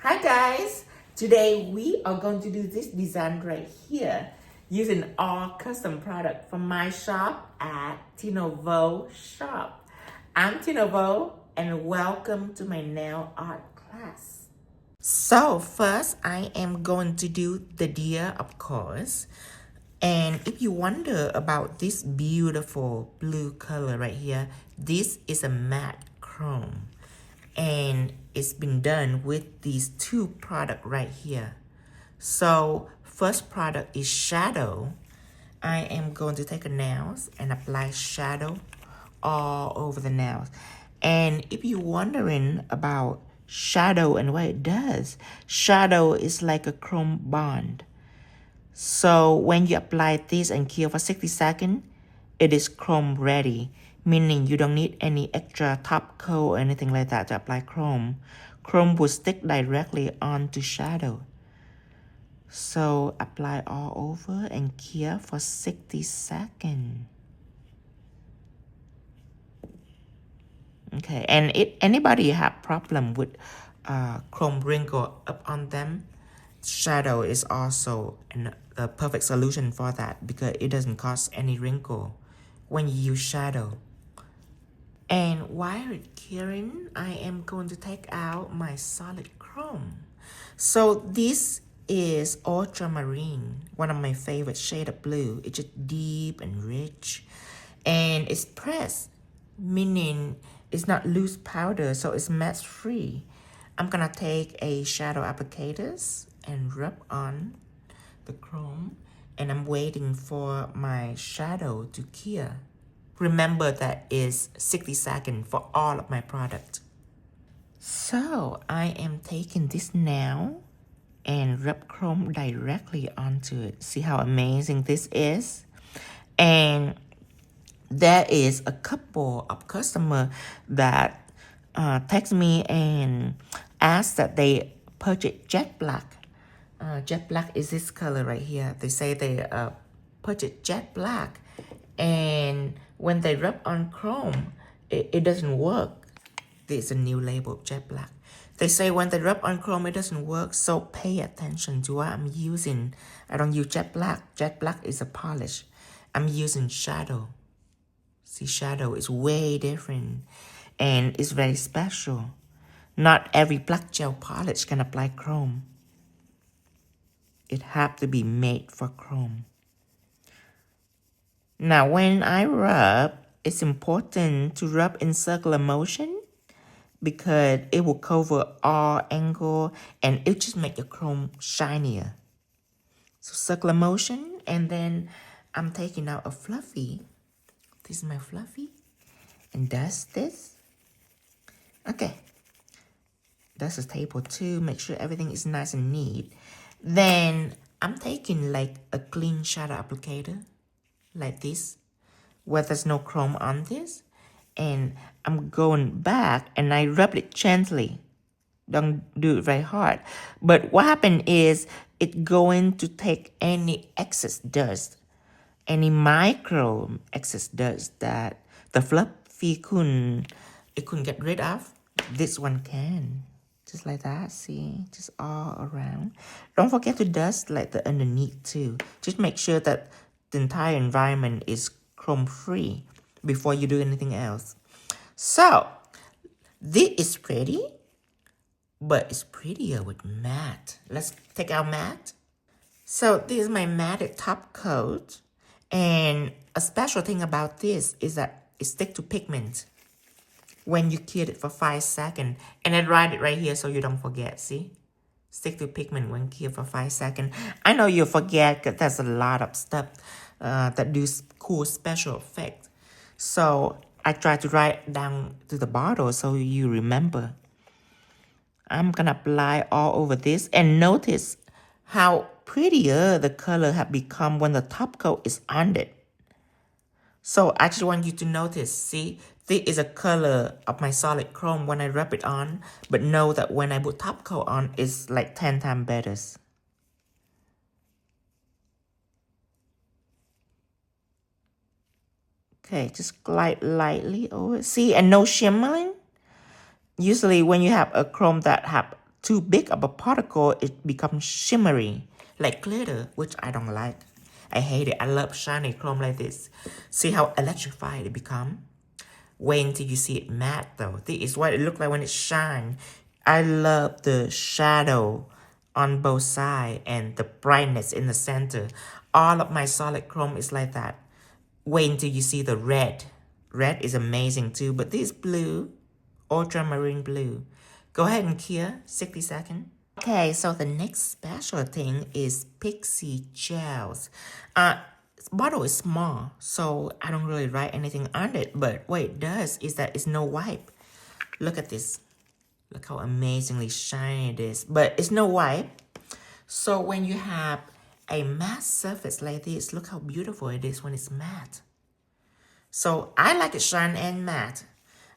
Hi guys, today we are going to do this design right here using all custom product from my shop at Tinovo shop. I'm Tinovo and welcome to my nail art class. So first I am going to do the deer, of course. And if you wonder about this beautiful blue color right here, this is a matte chrome. And it's been done with these two products right here. So first product is shadow. I am going to take a nails and apply shadow all over the nails. And if you're wondering about shadow and what it does, shadow is like a chrome bond. So when you apply this and cure for 60 seconds, it is chrome ready, meaning you don't need any extra top coat or anything like that to apply chrome. Chrome will stick directly onto shadow. So apply all over and cure for 60 seconds. Okay, and if anybody have problem with chrome wrinkle up on them, shadow is also a perfect solution for that because it doesn't cause any wrinkle when you use shadow. And while it's curing, I am going to take out my solid chrome. So this is ultramarine, one of my favorite shade of blue. It's just deep and rich, and it's pressed, meaning it's not loose powder, so it's mess free. I'm gonna take a shadow applicators and rub on the chrome, and I'm waiting for my shadow to cure. Remember that is 60 seconds for all of my product. So I am taking this now and rub chrome directly onto it. See how amazing this is? And there is a couple of customer that text me and ask that they purchase jet black. Jet black is this color right here. They say they purchase jet black, and when they rub on chrome, it doesn't work. This is a new label, jet black. They say when they rub on chrome, it doesn't work, so pay attention to what I'm using. I don't use jet black. Jet black is a polish. I'm using shadow. See, shadow is way different, and it's very special. Not every black gel polish can apply chrome. It have to be made for chrome. Now, when I rub, it's important to rub in circular motion because it will cover all angle and it just make your chrome shinier. So circular motion, and then I'm taking out a fluffy. This is my fluffy, and dust this. Okay, dust the table too. Make sure everything is nice and neat. Then I'm taking like a clean shadow applicator, like this, where there's no chrome on this, and I'm going back and I rub it gently. Don't do it very hard. But what happened is it's going to take any excess dust, any micro excess dust that the fluffy couldn't get rid of. This one can. Just like that, see? Just all around. Don't forget to dust like the underneath too. Just make sure that the entire environment is chrome free before you do anything else. So, this is pretty, but it's prettier with matte. Let's take out matte. So, this is my matte top coat. And a special thing about this is that it sticks to pigment when you cure it for 5 seconds. And I write it right here so you don't forget, see? Stick to pigment when cured for 5 seconds. I know you forget because there's a lot of stuff that do cool special effect. So I try to write down to the bottle so you remember. I'm gonna apply all over this, and notice how prettier the color have become when the top coat is on it. So I just want you to notice, see, this is a color of my solid chrome when I rub it on, but know that when I put top coat on, it's like 10 times better. Okay, just glide lightly over. See, and no shimmering. Usually when you have a chrome that have too big of a particle, it becomes shimmery, like glitter, which I don't like. I hate it. I love shiny chrome like this. See how electrified it become? Wait until you see it matte though. This is what it looks like when it shines. I love the shadow on both sides and the brightness in the center. All of my solid chrome is like that. Wait until you see the red. Red is amazing too, but this blue, ultramarine blue. Go ahead and cure, 60 seconds. Okay, so the next special thing is pixie gels. This bottle is small, so I don't really write anything on it, but what it does is that it's no wipe. Look at this. Look how amazingly shiny it is, but it's no wipe. So when you have a matte surface like this, look how beautiful it is when it's matte. So I like it shine and matte.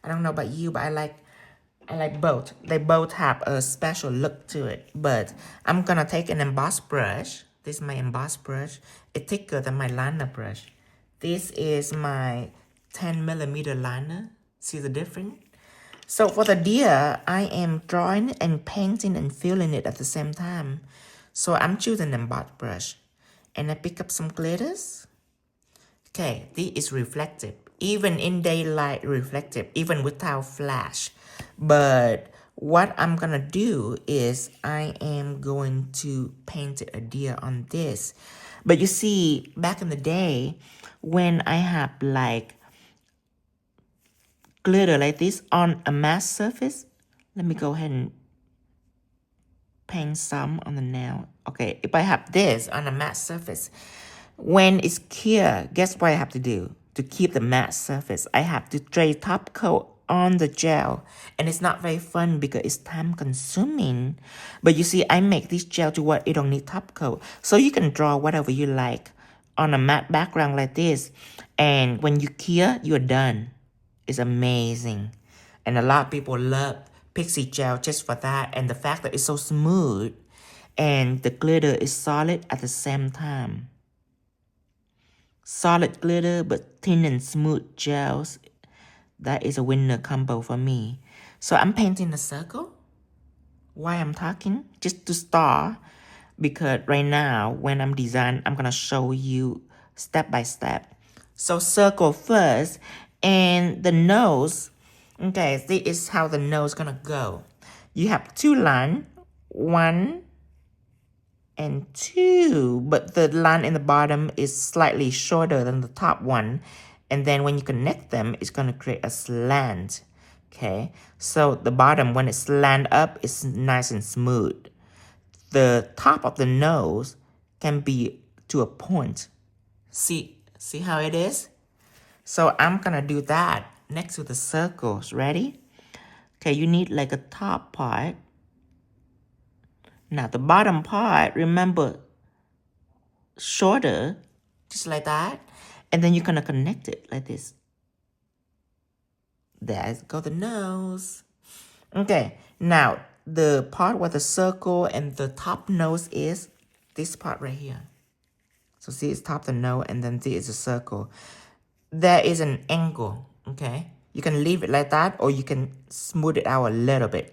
I don't know about you, but I like both. They both have a special look to it. But I'm gonna take an emboss brush. This is my emboss brush. It's thicker than my liner brush. This is my 10mm liner. See the difference? So for the deer, I am drawing and painting and filling it at the same time. So I'm choosing an emboss brush. And I pick up some glitters. Okay, this is reflective. Even in daylight, reflective. Even without flash. But what I'm gonna do is I am going to paint a deer on this. But you see, back in the day, when I have like glitter like this on a matte surface, let me go ahead and paint some on the nail. Okay, if I have this on a matte surface, when it's clear, guess what I have to do? To keep the matte surface, I have to spray top coat on the gel. And it's not very fun because it's time consuming. But you see, I make this gel to what you don't need top coat. So you can draw whatever you like on a matte background like this. And when you clear, you're done. It's amazing. And a lot of people love pixie gel just for that. And the fact that it's so smooth. And the glitter is solid at the same time. Solid glitter but thin and smooth gels. That is a winner combo for me. So I'm painting a circle. Why I'm talking? Just to start. Because right now, when I'm designing, I'm going to show you step by step. So circle first. And the nose. Okay, this is how the nose is going to go. You have two lines. 1 and 2. But the line in the bottom is slightly shorter than the top one. And then when you connect them, it's going to create a slant. Okay, so the bottom, when it's slant up, it's nice and smooth. The top of the nose can be to a point. See how it is? So I'm going to do that next to the circles. Ready? Okay, you need like a top part. Now the bottom part, remember, shorter, just like that. And then you're going to connect it like this. There's go the nose. Okay, now the part where the circle and the top nose is this part right here. So see, it's top the nose and then this is a circle. There is an angle, okay? You can leave it like that or you can smooth it out a little bit.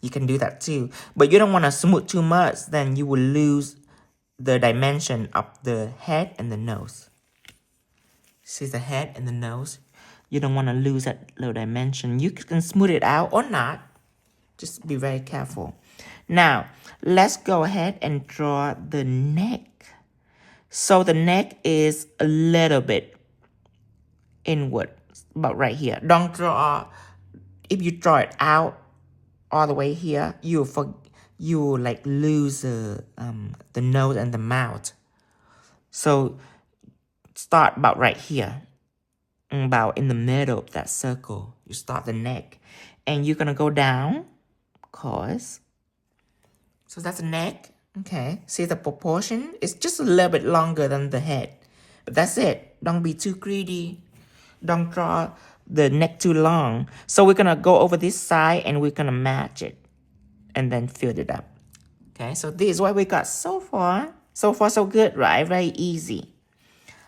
You can do that too. But you don't want to smooth too much, then you will lose the dimension of the head and the nose. See the head and the nose? You don't want to lose that little dimension. You can smooth it out or not. Just be very careful. Now, let's go ahead and draw the neck. So the neck is a little bit inward, about right here. Don't draw, if you draw it out all the way here, you like lose the nose and the mouth. So start about right here, about in the middle of that circle. You start the neck, and you're gonna go down, of course. So that's the neck. Okay, see the proportion? It's just a little bit longer than the head, but that's it. Don't be too greedy. Don't draw the neck too long. So we're gonna go over this side and we're gonna match it, and then fill it up. Okay, so this is what we got so far. So far, so good, right? Very easy.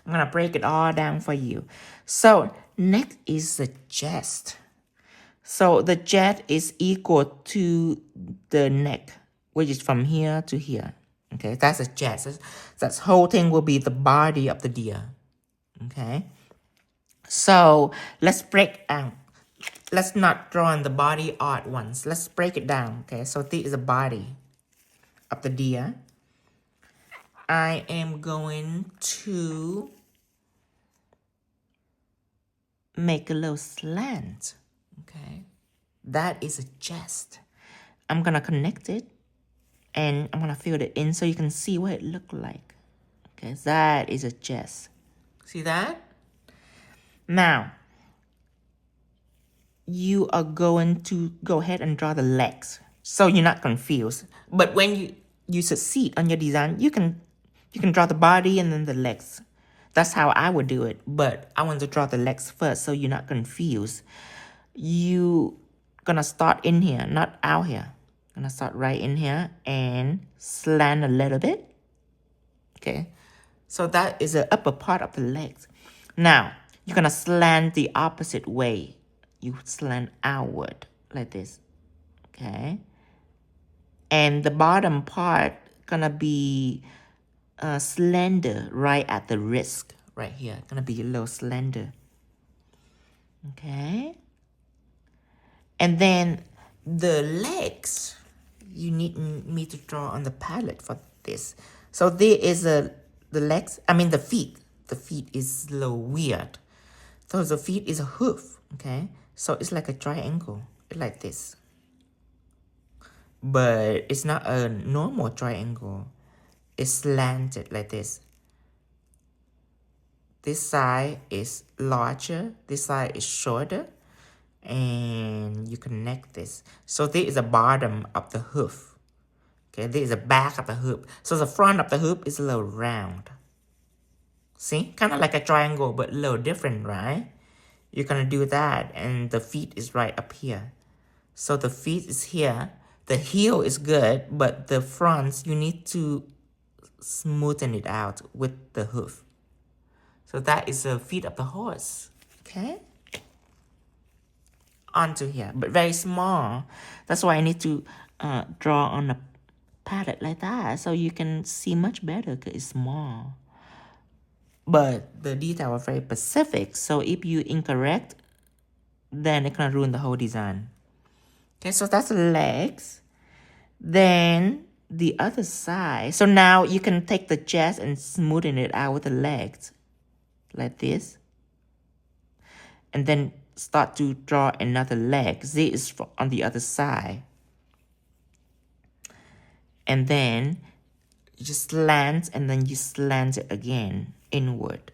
I'm gonna break it all down for you. So next is the chest. So the jet is equal to the neck, which is from here to here. Okay, that's a jet. That whole thing will be the body of the deer. Okay, so let's break out. Let's not draw on the body all at once. Let's break it down. Okay, so this is the body of the deer. I am going to make a little slant. Okay, that is a chest. I'm gonna connect it and I'm gonna fill it in so you can see what it look like. Okay, that is a chest. See that? Now, you are going to go ahead and draw the legs so you're not confused. But when you succeed on your design, you can draw the body and then the legs. That's how I would do it. But I want to draw the legs first so you're not confused. You gonna start in here, not out here. Gonna start right in here and slant a little bit. Okay, so that is the upper part of the legs. Now, you're gonna slant the opposite way. You slant outward like this. Okay, and the bottom part gonna be slender right at the wrist. Right here, gonna be a little slender. Okay, and then the legs, you need me to draw on the palette for this. So there is the legs, the feet. The feet is a little weird. So the feet is a hoof, okay? So it's like a triangle, like this. But it's not a normal triangle. It's slanted like this. This side is larger, this side is shorter, and you connect this. So this is the bottom of the hoof. Okay, this is the back of the hoop. So the front of the hoop is a little round. See? Kind of like a triangle, but a little different, right? You're going to do that, and the feet is right up here. So the feet is here. The heel is good, but the fronts, you need to smoothen it out with the hoof. So that is the feet of the horse. Okay? Onto here, but very small. That's why I need to draw on a palette like that so you can see much better because it's small. But the detail are very specific, so if you incorrect, then it can ruin the whole design. Okay, so that's the legs. Then the other side. So now you can take the chest and smoothen it out with the legs. Like this. And then start to draw another leg. This is on the other side. And then you just slant and then you slant it again inward.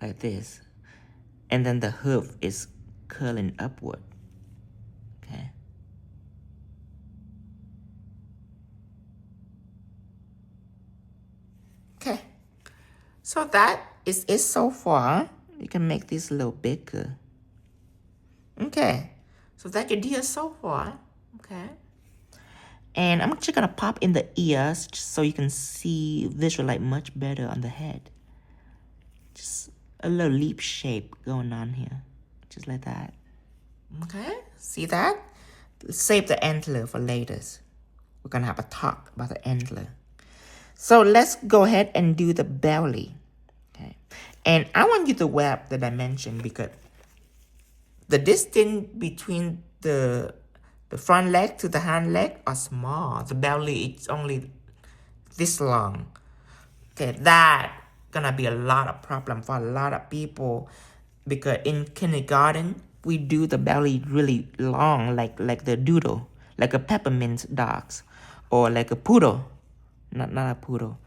Like this. And then the hoof is curling upward. Okay. Okay. So that is it so far. You can make this a little bigger. Okay. So that's your deer so far. Okay. And I'm actually going to pop in the ears just so you can see visualize much better on the head. Just a little leaf shape going on here. Just like that. Okay. See that? Save the antler for later. We're going to have a talk about the antler. So let's go ahead and do the belly. Okay. And I want you to wrap the dimension because the distance between the front leg to the hind leg are small. The belly is only this long. Okay, that gonna be a lot of problem for a lot of people because in kindergarten we do the belly really long, like the doodle, like a peppermint dogs, or like a poodle. Not a poodle.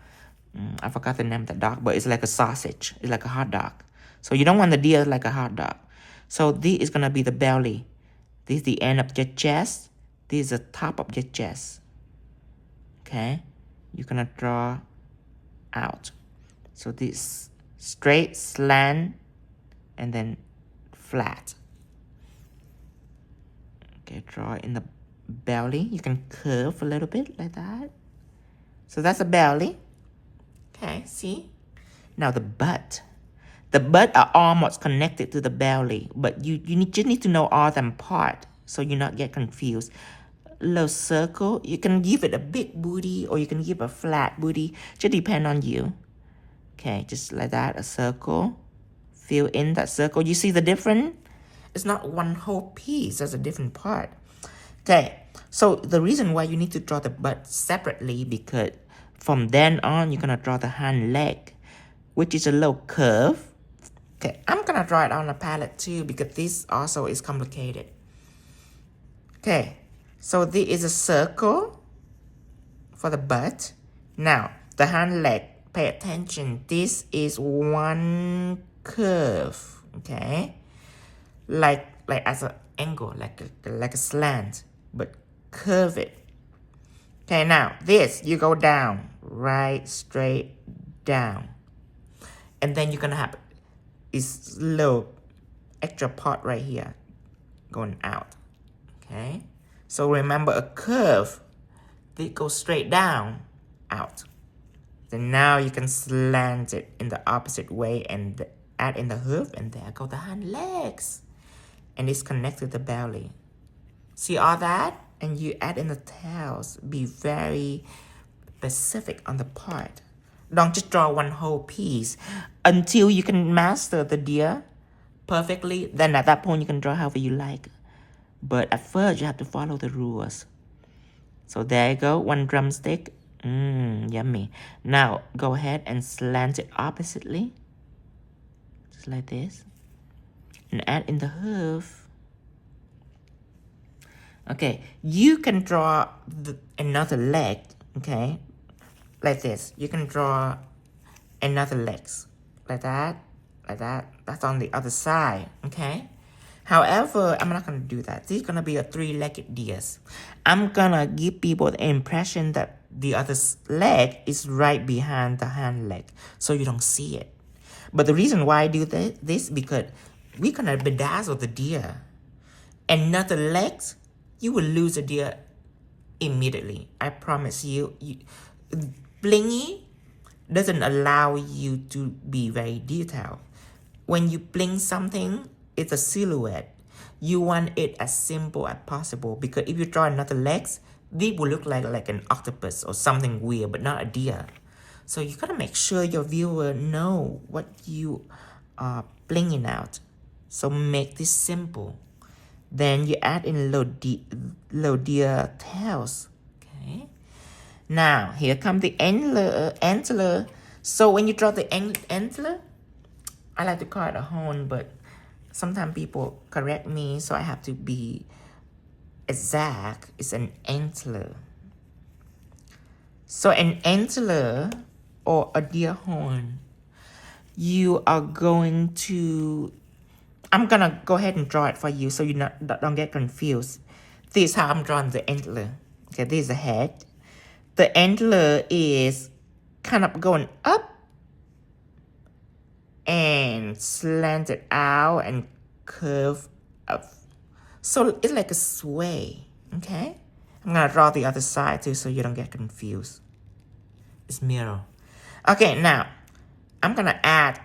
I forgot the name of the dog, but it's like a sausage. It's like a hot dog. So you don't want the deer like a hot dog. So this is gonna be the belly. This is the end of your chest. This is the top of your chest. Okay? You're gonna draw out. So this straight, slant, and then flat. Okay, draw in the belly. You can curve a little bit like that. So that's the belly. Okay, see? Now the butt. The butt are almost connected to the belly, but you just need to know all them part so you not get confused. Little circle, you can give it a big booty or you can give a flat booty, just depend on you. Okay, just like that, a circle. Fill in that circle. You see the difference? It's not one whole piece, there's a different part. Okay, so the reason why you need to draw the butt separately, because from then on, you're gonna draw the hind leg, which is a little curve. Okay, I'm gonna draw it on a palette too, because this also is complicated. Okay, so this is a circle for the butt. Now, the hind leg, pay attention, this is one curve, okay? Like as an angle, like a slant, but curve it. Okay, now this, you go down, right, straight down. And then you're gonna have this little extra part right here going out, okay? So remember a curve, they go straight down, out. Then now you can slant it in the opposite way and add in the hoof, and there go the hind legs. And it's connected to the belly. See all that? And you add in the tails. Be very specific on the part. Don't just draw one whole piece. Until you can master the deer perfectly, then at that point you can draw however you like. But at first you have to follow the rules. So there you go, one drumstick. Yummy. Now go ahead and slant it oppositely. Just like this. And add in the hoof. Okay, you can draw another leg, okay, like this. You can draw another legs, like that, like that. That's on the other side, okay? However, I'm not going to do that. This is going to be a three-legged deer. I'm going to give people the impression that the other leg is right behind the hind leg, so you don't see it. But the reason why I do this because we're going to bedazzle the deer. Another legs, you will lose a deer immediately. I promise you. Blingy doesn't allow you to be very detailed. When you bling something, it's a silhouette. You want it as simple as possible, because if you draw another legs, this will look like an octopus or something weird, but not a deer. So you gotta make sure your viewer know what you are blinging out. So make this simple. Then you add in little deer tails. Okay. Now here come the antler. So when you draw the antler, I like to call it a horn, but sometimes people correct me, so I have to be exact. It's an antler. So an antler or a deer horn, you are going to, I'm gonna go ahead and draw it for you so you don't get confused. This is how I'm drawing the antler. Okay, this is the head. The antler is kind of going up and slanted out and curve up. So it's like a sway, okay? I'm gonna draw the other side too so you don't get confused. It's mirror. Okay, now I'm gonna add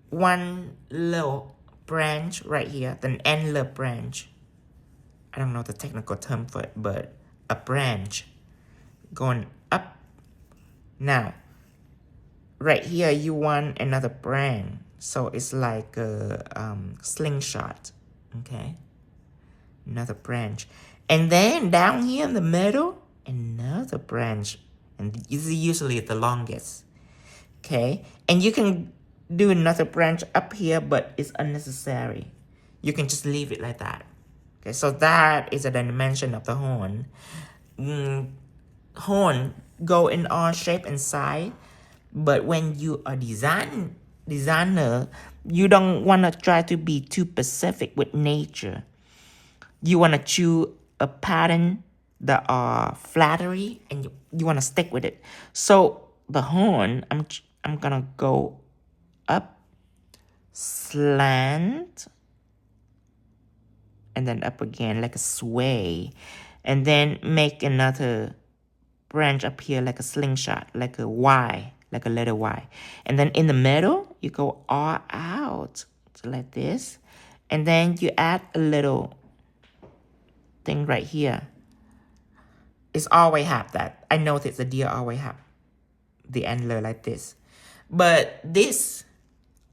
one little branch right here, the antler branch. I don't know the technical term for it, but a branch going up. Now, right here, you want another branch. So it's like a slingshot, okay? Another branch. And then down here in the middle, another branch. And this is usually the longest, okay? And you can do another branch up here, but it's unnecessary. You can just leave it like that. Okay, so that is the dimension of the horn. Horn go in all shape and size, but when you are designer, you don't want to try to be too specific with nature. You want to choose a pattern that are flattery, and you want to stick with it. So the horn, I'm gonna go up, slant, and then up again like a sway, and then make another branch up here like a slingshot, like a Y, like a letter Y. And then in the middle, you go all out, so like this. And then you add a little thing right here. It's always have that. I noticed the deer always have the antler like this. But this,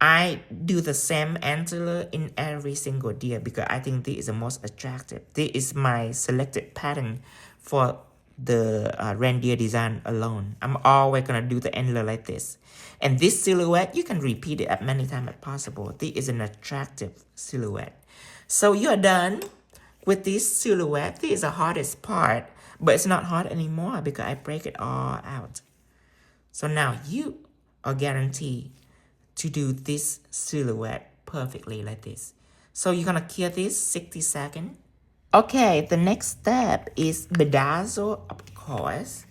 I do the same antler in every single deer because I think this is the most attractive. This is my selected pattern for the reindeer design alone. I'm always gonna do the antler like this. And this silhouette, you can repeat it as many times as possible. This is an attractive silhouette. So you're done with this silhouette. This is the hardest part, but it's not hard anymore because I break it all out. So now you are guaranteed to do this silhouette perfectly like this. So you're gonna cure this 60 seconds. Okay, the next step is bedazzle, of course.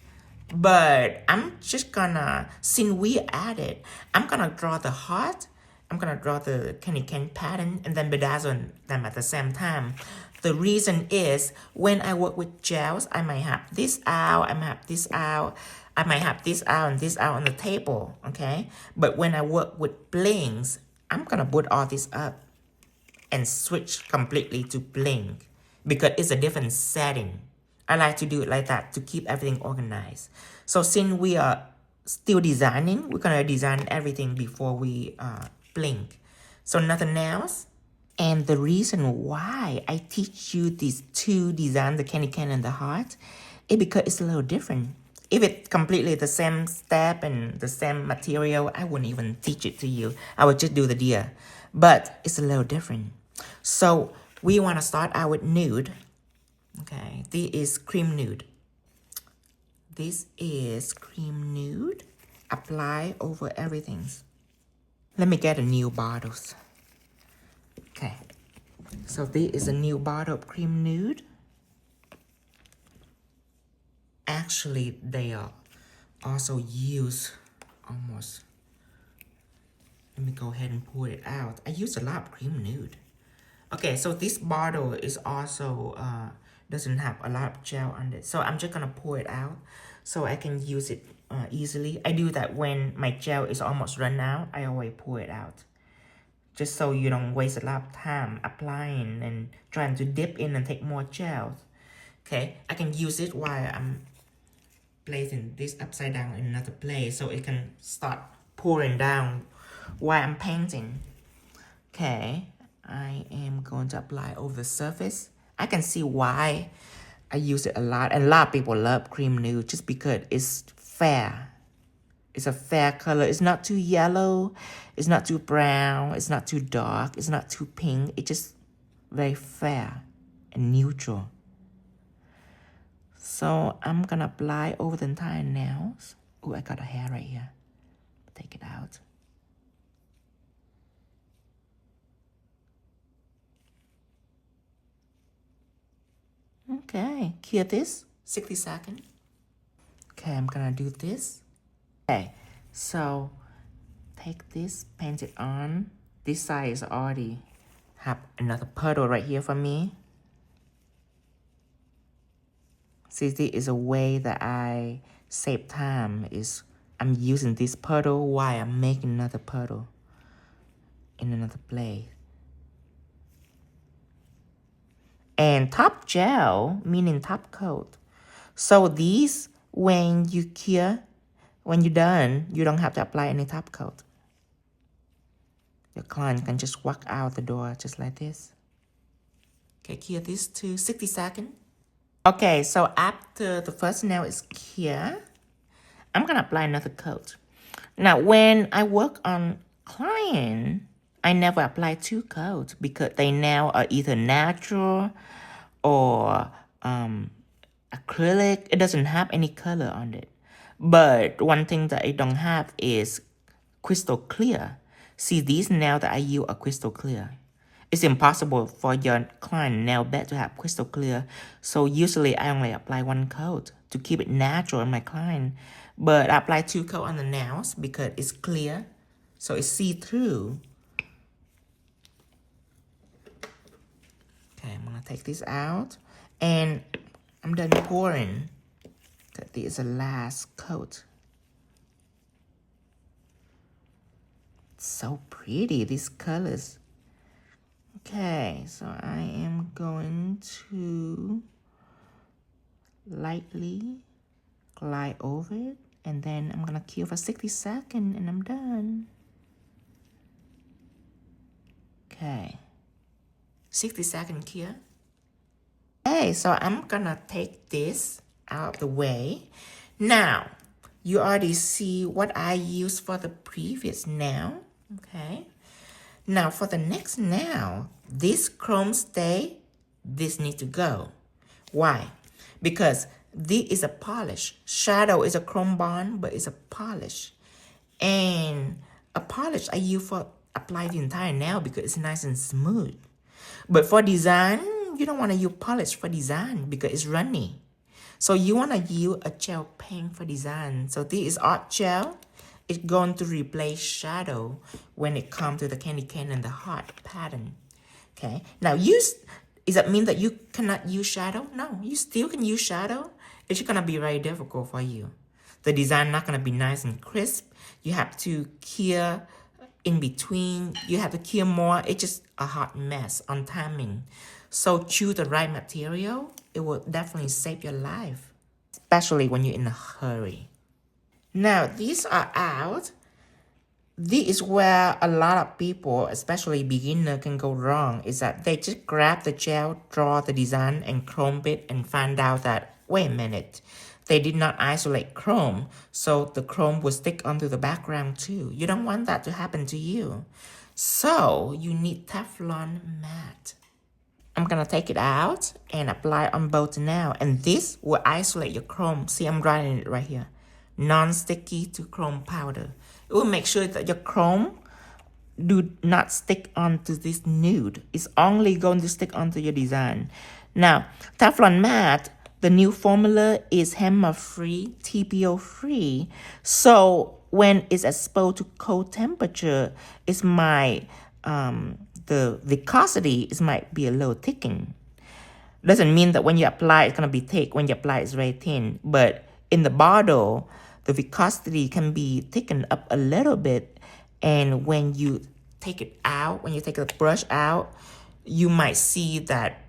But I'm just gonna, since we added, I'm gonna draw the heart, I'm gonna draw the 𝐤𝐿𝐴 pattern and then bedazzle them at the same time. The reason is when I work with gels, I might have this out, I might have this out, I might have this out and this out on the table, okay? But when I work with blings, I'm gonna put all this up and switch completely to bling because it's a different setting. I like to do it like that to keep everything organized. So since we are still designing, we're gonna design everything before we blink. So nothing else. And the reason why I teach you these two designs, the 𝐤𝐿𝐴 and the heart, is because it's a little different. If it's completely the same step and the same material, I wouldn't even teach it to you. I would just do the deer. But it's a little different. So we want to start out with nude. Okay, this is cream nude. This is cream nude. Apply over everything. Let me get a new bottles. Okay, so this is a new bottle of cream nude. Actually, they are also used almost. Let me go ahead and pour it out. I use a lot of cream nude. Okay, so this bottle is also doesn't have a lot of gel on it. So I'm just gonna pour it out so I can use it easily. I do that when my gel is almost run out. I always pour it out. Just so you don't waste a lot of time applying and trying to dip in and take more gel. Okay, I can use it while I'm placing this upside down in another place so it can start pouring down while I'm painting. Okay, I am going to apply over the surface. I can see why I use it a lot. And a lot of people love cream nude just because it's fair. It's a fair color. It's not too yellow. It's not too brown. It's not too dark. It's not too pink. It's just very fair and neutral. So I'm going to apply over the entire nails. Oh, I got a hair right here. Take it out. Okay, cure this, 60 seconds. Okay, I'm gonna do this. Okay, so take this, paint it on. This side is already have another puddle right here for me. See, this is a way that I save time is I'm using this puddle while I'm making another puddle in another place. And top gel, meaning top coat. So these, when you cure, when you're done, you don't have to apply any top coat. Your client can just walk out the door just like this. Okay, cure this to 60 seconds. Okay, so after the first nail is cure, I'm gonna apply another coat. Now, when I work on client, I never apply two coats because they now are either natural or acrylic. It doesn't have any color on it. But one thing that I don't have is crystal clear. See, these nails that I use are crystal clear. It's impossible for your client nail bed to have crystal clear. So usually I only apply one coat to keep it natural on my client. But I apply two coats on the nails because it's clear. So it's see-through. Okay, I'm gonna take this out. And I'm done pouring. This is the last coat. So pretty, these colors. Okay, so I am going to lightly glide over it, and then I'm gonna cure for 60 seconds and I'm done. Okay, 60-second cure. Okay, so I'm gonna take this out of the way. Now, you already see what I used for the previous now. Okay, now for the next now, this chrome stay, this need to go. Why? Because this is a polish. Shadow is a chrome bond, but it's a polish. And a polish I use for apply the entire nail because it's nice and smooth. But for design, you don't want to use polish for design because it's runny. So you want to use a gel paint for design. So this is art gel. It's going to replace shadow when it comes to the candy cane and the heart pattern. Okay. Now does that mean that you cannot use shadow? No, you still can use shadow. It's just gonna be very difficult for you. The design not gonna be nice and crisp. You have to cure in between. You have to cure more. It's just a hot mess on timing. So choose the right material. It will definitely save your life, especially when you're in a hurry. Now these are out. This is where a lot of people, especially beginner, can go wrong, is that they just grab the gel, draw the design, and chrome it, and find out that, wait a minute, they did not isolate chrome, so the chrome will stick onto the background too. You don't want that to happen to you. So you need Teflon matte. I'm gonna take it out and apply on both now, and this will isolate your chrome. See, I'm writing it right here. Non-sticky to chrome powder. It will make sure that your chrome do not stick onto this nude. It's only going to stick onto your design. Now, Teflon matte, the new formula is HEMA-free, TPO-free. So when it's exposed to cold temperature, it's the viscosity might be a little thickened. Doesn't mean that when you apply, it's gonna be thick. When you apply, it's very thin. But in the bottle, the viscosity can be thickened up a little bit, and when you take it out, when you take the brush out, you might see that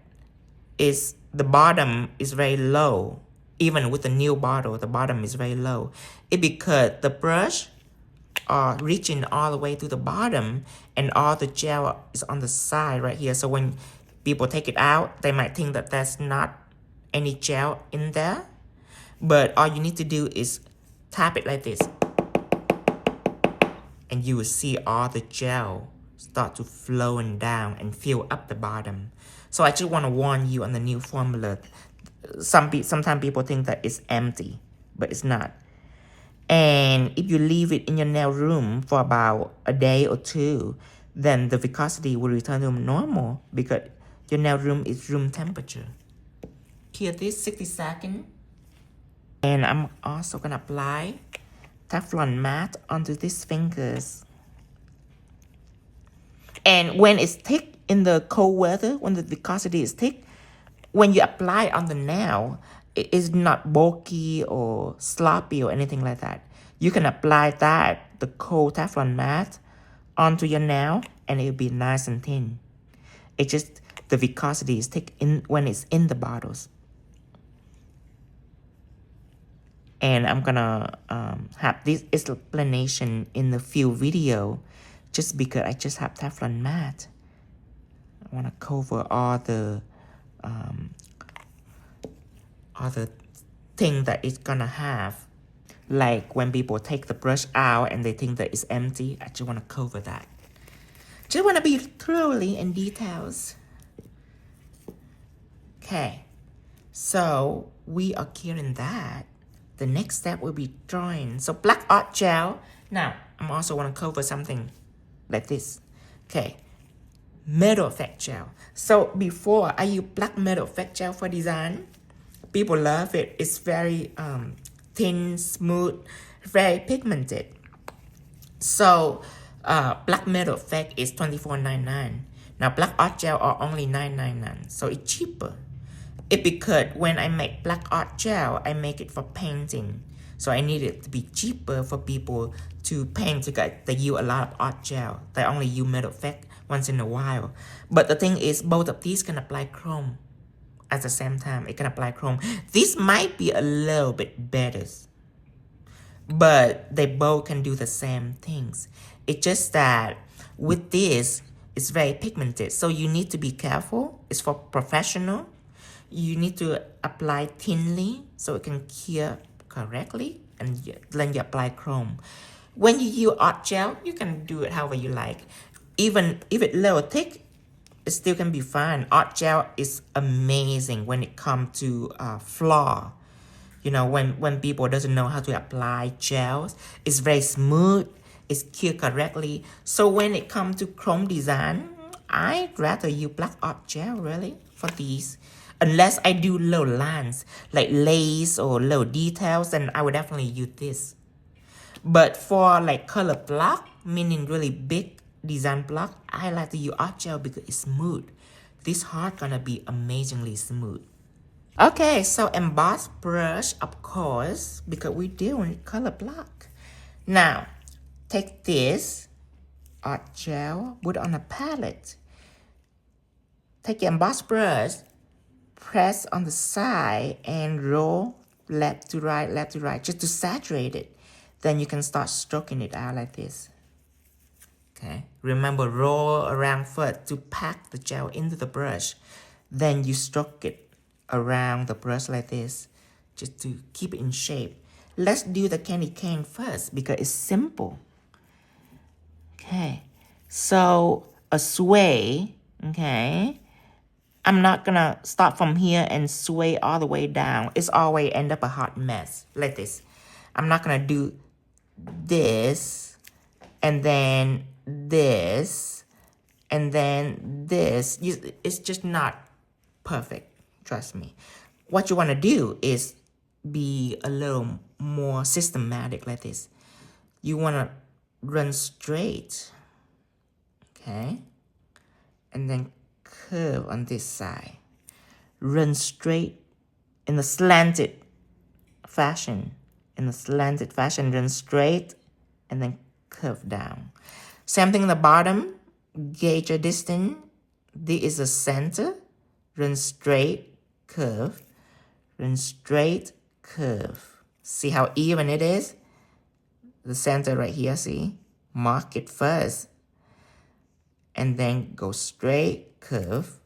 the bottom is very low. Even with the new bottle, the bottom is very low. It's because the brush are reaching all the way to the bottom, and all the gel is on the side right here. So when people take it out, they might think that there's not any gel in there. But all you need to do is tap it like this, and you will see all the gel start to flowing down and fill up the bottom. So I just want to warn you on the new formula. Sometimes people think that it's empty, but it's not. And if you leave it in your nail room for about a day or two, then the viscosity will return to normal because your nail room is room temperature. Cure this 60 seconds. And I'm also gonna apply Teflon matte onto these fingers. And when it's thick in the cold weather, when the viscosity is thick, when you apply on the nail, it is not bulky or sloppy or anything like that. You can apply the cold Teflon matte onto your nail, and it'll be nice and thin. It's just the viscosity is thick when it's in the bottles. And I'm gonna have this explanation in the fill video, just because I just have Teflon matte. I wanna cover all the thing that it's gonna have. Like when people take the brush out and they think that it's empty, I just wanna cover that. Just wanna be thoroughly in details. Okay, so we are curing that. The next step will be drawing. So black art gel. Now, I'm also want to cover something like this. Okay, metal effect gel. So before I use black metal effect gel for design, people love it. It's very thin, smooth, very pigmented. So black metal effect is $24.99. Now black art gel are only $9.99. So it's cheaper. It's because when I make black art gel, I make it for painting. So I need it to be cheaper for people to paint because they use a lot of art gel. They only use metal effect once in a while. But the thing is, both of these can apply chrome at the same time. It can apply chrome. This might be a little bit better, but they both can do the same things. It's just that with this, it's very pigmented, so you need to be careful. It's for professional. You need to apply thinly so it can cure correctly, and then you apply chrome. When you use art gel, you can do it however you like. Even if it's a little thick, it still can be fine. Art gel is amazing when it comes to flaw. You know, when people doesn't know how to apply gels, it's very smooth, it's cured correctly. So when it comes to chrome design, I'd rather use black art gel really for these. Unless I do little lines like lace or little details, then I would definitely use this. But for like color block, meaning really big design block, I like to use art gel because it's smooth. This heart gonna be amazingly smooth. Okay, so emboss brush, of course, because we're doing color block. Now, take this art gel, put it on a palette. Take your emboss brush, press on the side and roll left to right, just to saturate it. Then you can start stroking it out like this. Okay, remember, roll around first to pack the gel into the brush. Then you stroke it around the brush like this, just to keep it in shape. Let's do the candy cane first because it's simple. Okay, so a sway, okay. I'm not gonna start from here and sway all the way down. It's always end up a hot mess like this. I'm not gonna do this and then this and then this. It's just not perfect, trust me. What you want to do is be a little more systematic like this. You want to run straight, okay, and then curve on this side. Run straight in a slanted fashion. Run straight and then curve down. Same thing in the bottom. Gauge your distance. This is the center. Run straight, curve. Run straight, curve. See how even it is? The center right here, see? Mark it first. And then go straight, curve.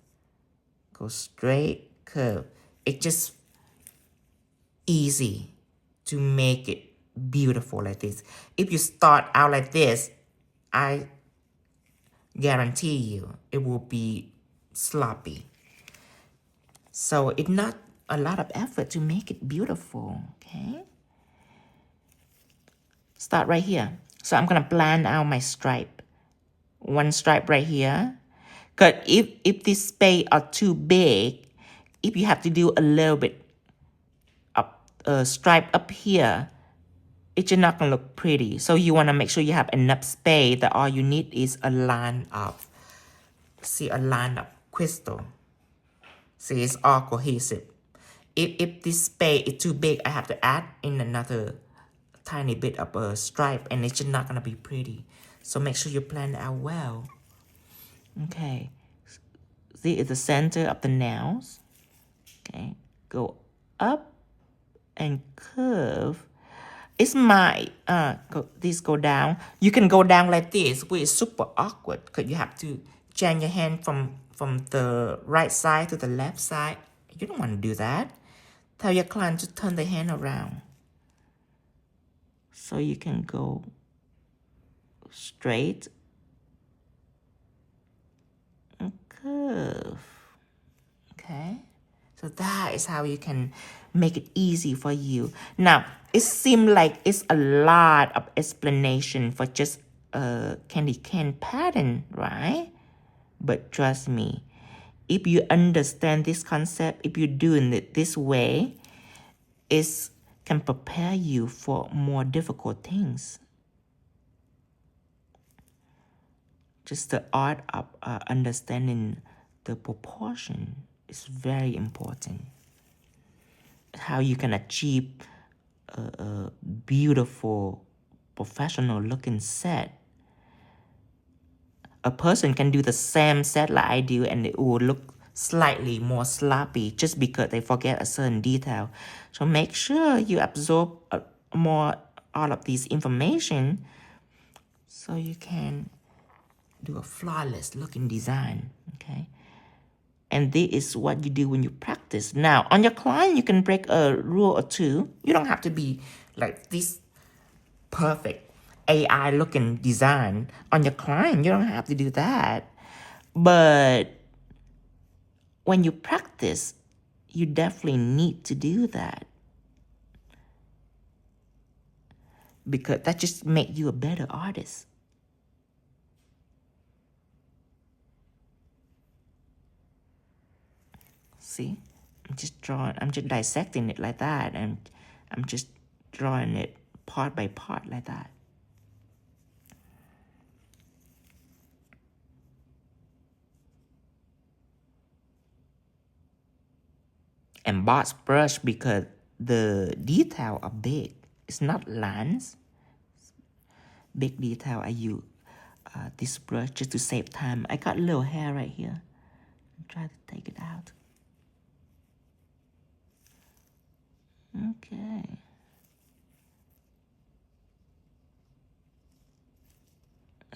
Go straight, curve. It's just easy to make it beautiful like this. If you start out like this, I guarantee you it will be sloppy. So it's not a lot of effort to make it beautiful, okay? Start right here. So I'm gonna plan out my stripe. One stripe right here. Because if these space are too big, if you have to do a little bit up stripe up here, it's just not gonna look pretty. So you wanna make sure you have enough space that all you need is a line of, see, a line of crystal. See, it's all cohesive. If this space is too big, I have to add in another tiny bit of a stripe and it's just not gonna be pretty. So make sure you plan it out well. Okay, this is the center of the nails. Okay, go up and curve. It's my, this go down. You can go down like this, which is super awkward because you have to change your hand from the right side to the left side. You don't want to do that. Tell your client to turn the hand around. So you can go straight and curve. Okay? So that is how you can make it easy for you. Now, it seems like it's a lot of explanation for just a candy cane pattern, right? But trust me, if you understand this concept, if you're doing it this way, it can prepare you for more difficult things. Just the art of understanding the proportion is very important. How you can achieve a beautiful, professional looking set. A person can do the same set like I do and it will look slightly more sloppy just because they forget a certain detail. So make sure you absorb more all of this information so you can do a flawless looking design, okay? And this is what you do when you practice. Now, on your client, you can break a rule or two. You don't have to be like this perfect AI looking design on your client. You don't have to do that. But when you practice, you definitely need to do that. Because that just makes you a better artist. See, I'm just dissecting it like that, and I'm just drawing it part by part like that. Emboss brush because the detail are big. It's not lines. Big detail. I use this brush just to save time. I got a little hair right here. Try to take it out. Okay.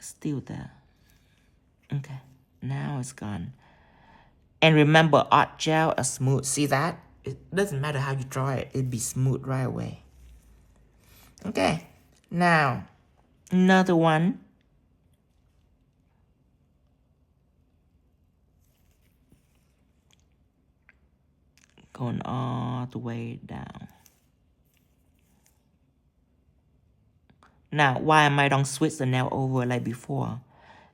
Still there. Okay. Now it's gone. And remember, art gel are smooth. See that? It doesn't matter how you draw it. It'll be smooth right away. Okay. Now, another one. Going all the way down. Now, why am I don't switch the nail over like before?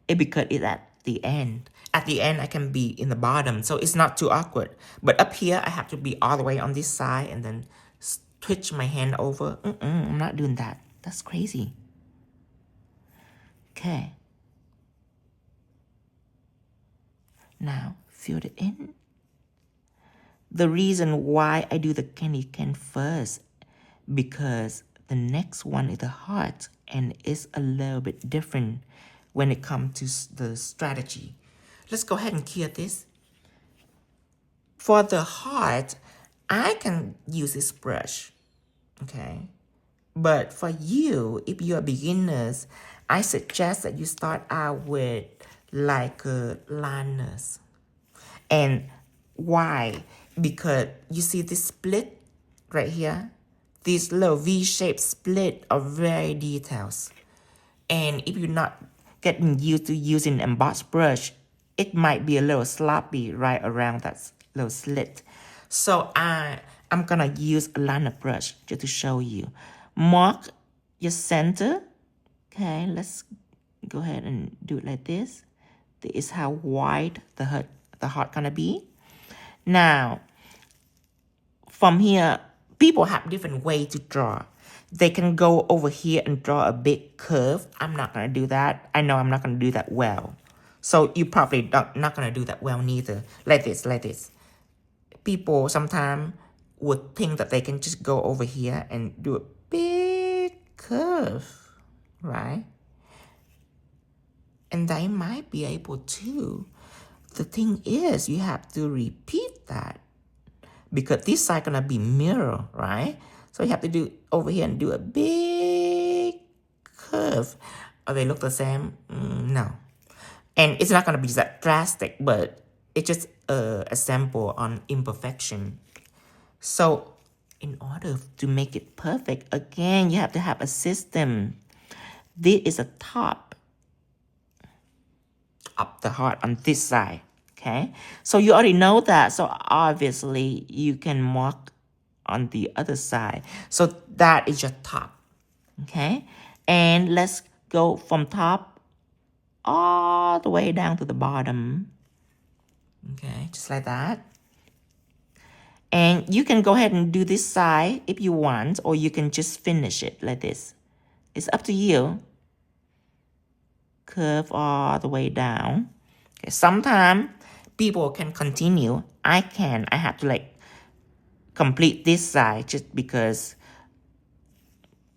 It's because it's at the end. At the end, I can be in the bottom, so it's not too awkward. But up here, I have to be all the way on this side and then switch my hand over. I'm not doing that. That's crazy. Okay. Now, fill it in. The reason why I do the candy cane first, because the next one is the heart, and it's a little bit different when it comes to the strategy. Let's go ahead and clear this. For the heart, I can use this brush, okay? But for you, if you're beginners, I suggest that you start out with like liners. And why? Because you see this split right here? These little V-shaped split are very details. And if you're not getting used to using embossed brush, it might be a little sloppy right around that little slit. So I'm gonna use a liner brush just to show you. Mark your center. Okay, let's go ahead and do it like this. This is how wide the heart gonna be. Now, from here, people have different ways to draw. They can go over here and draw a big curve. I'm not going to do that. I know I'm not going to do that well. So you probably not going to do that well neither. Like this, like this. People sometimes would think that they can just go over here and do a big curve, right? And they might be able to. The thing is, you have to repeat that. Because this side gonna be mirror, right? So you have to do over here and do a big curve. Are they look the same? No. And it's not gonna be that drastic, but it's just a sample on imperfection. So in order to make it perfect, again, you have to have a system. This is a top of the heart on this side. Okay, so you already know that. So obviously you can mark on the other side. So that is your top. Okay, and let's go from top all the way down to the bottom. Okay, just like that. And you can go ahead and do this side if you want, or you can just finish it like this. It's up to you. Curve all the way down. Okay, sometimes people can continue. I have to like complete this side just because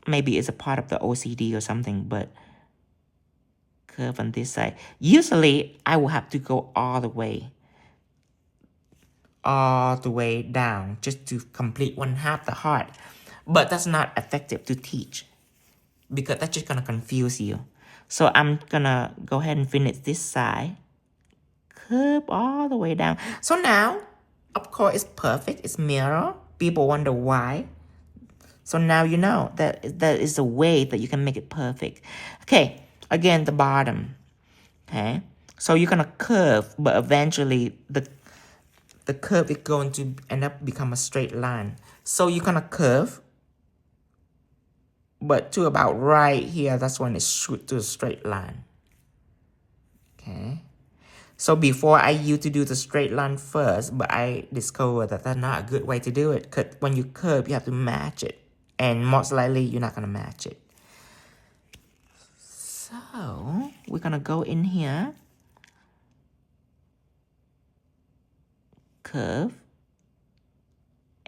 maybe it's a part of the OCD or something, but curve on this side. Usually, I will have to go all the way down just to complete 1/2 the heart. But that's not effective to teach because that's just gonna confuse you. So I'm gonna go ahead and finish this side. Curve all the way down. So now, of course, it's perfect. It's mirror. People wonder why. So now you know that is a way that you can make it perfect. Okay, again, the bottom. Okay, so you're gonna curve, but eventually the curve is going to end up become a straight line. So you're gonna curve, but to about right here, that's when it shoots to a straight line. Okay. So before I used to do the straight line first, but I discovered that that's not a good way to do it. Because when you curve, you have to match it. And most likely, you're not going to match it. So we're going to go in here. Curve.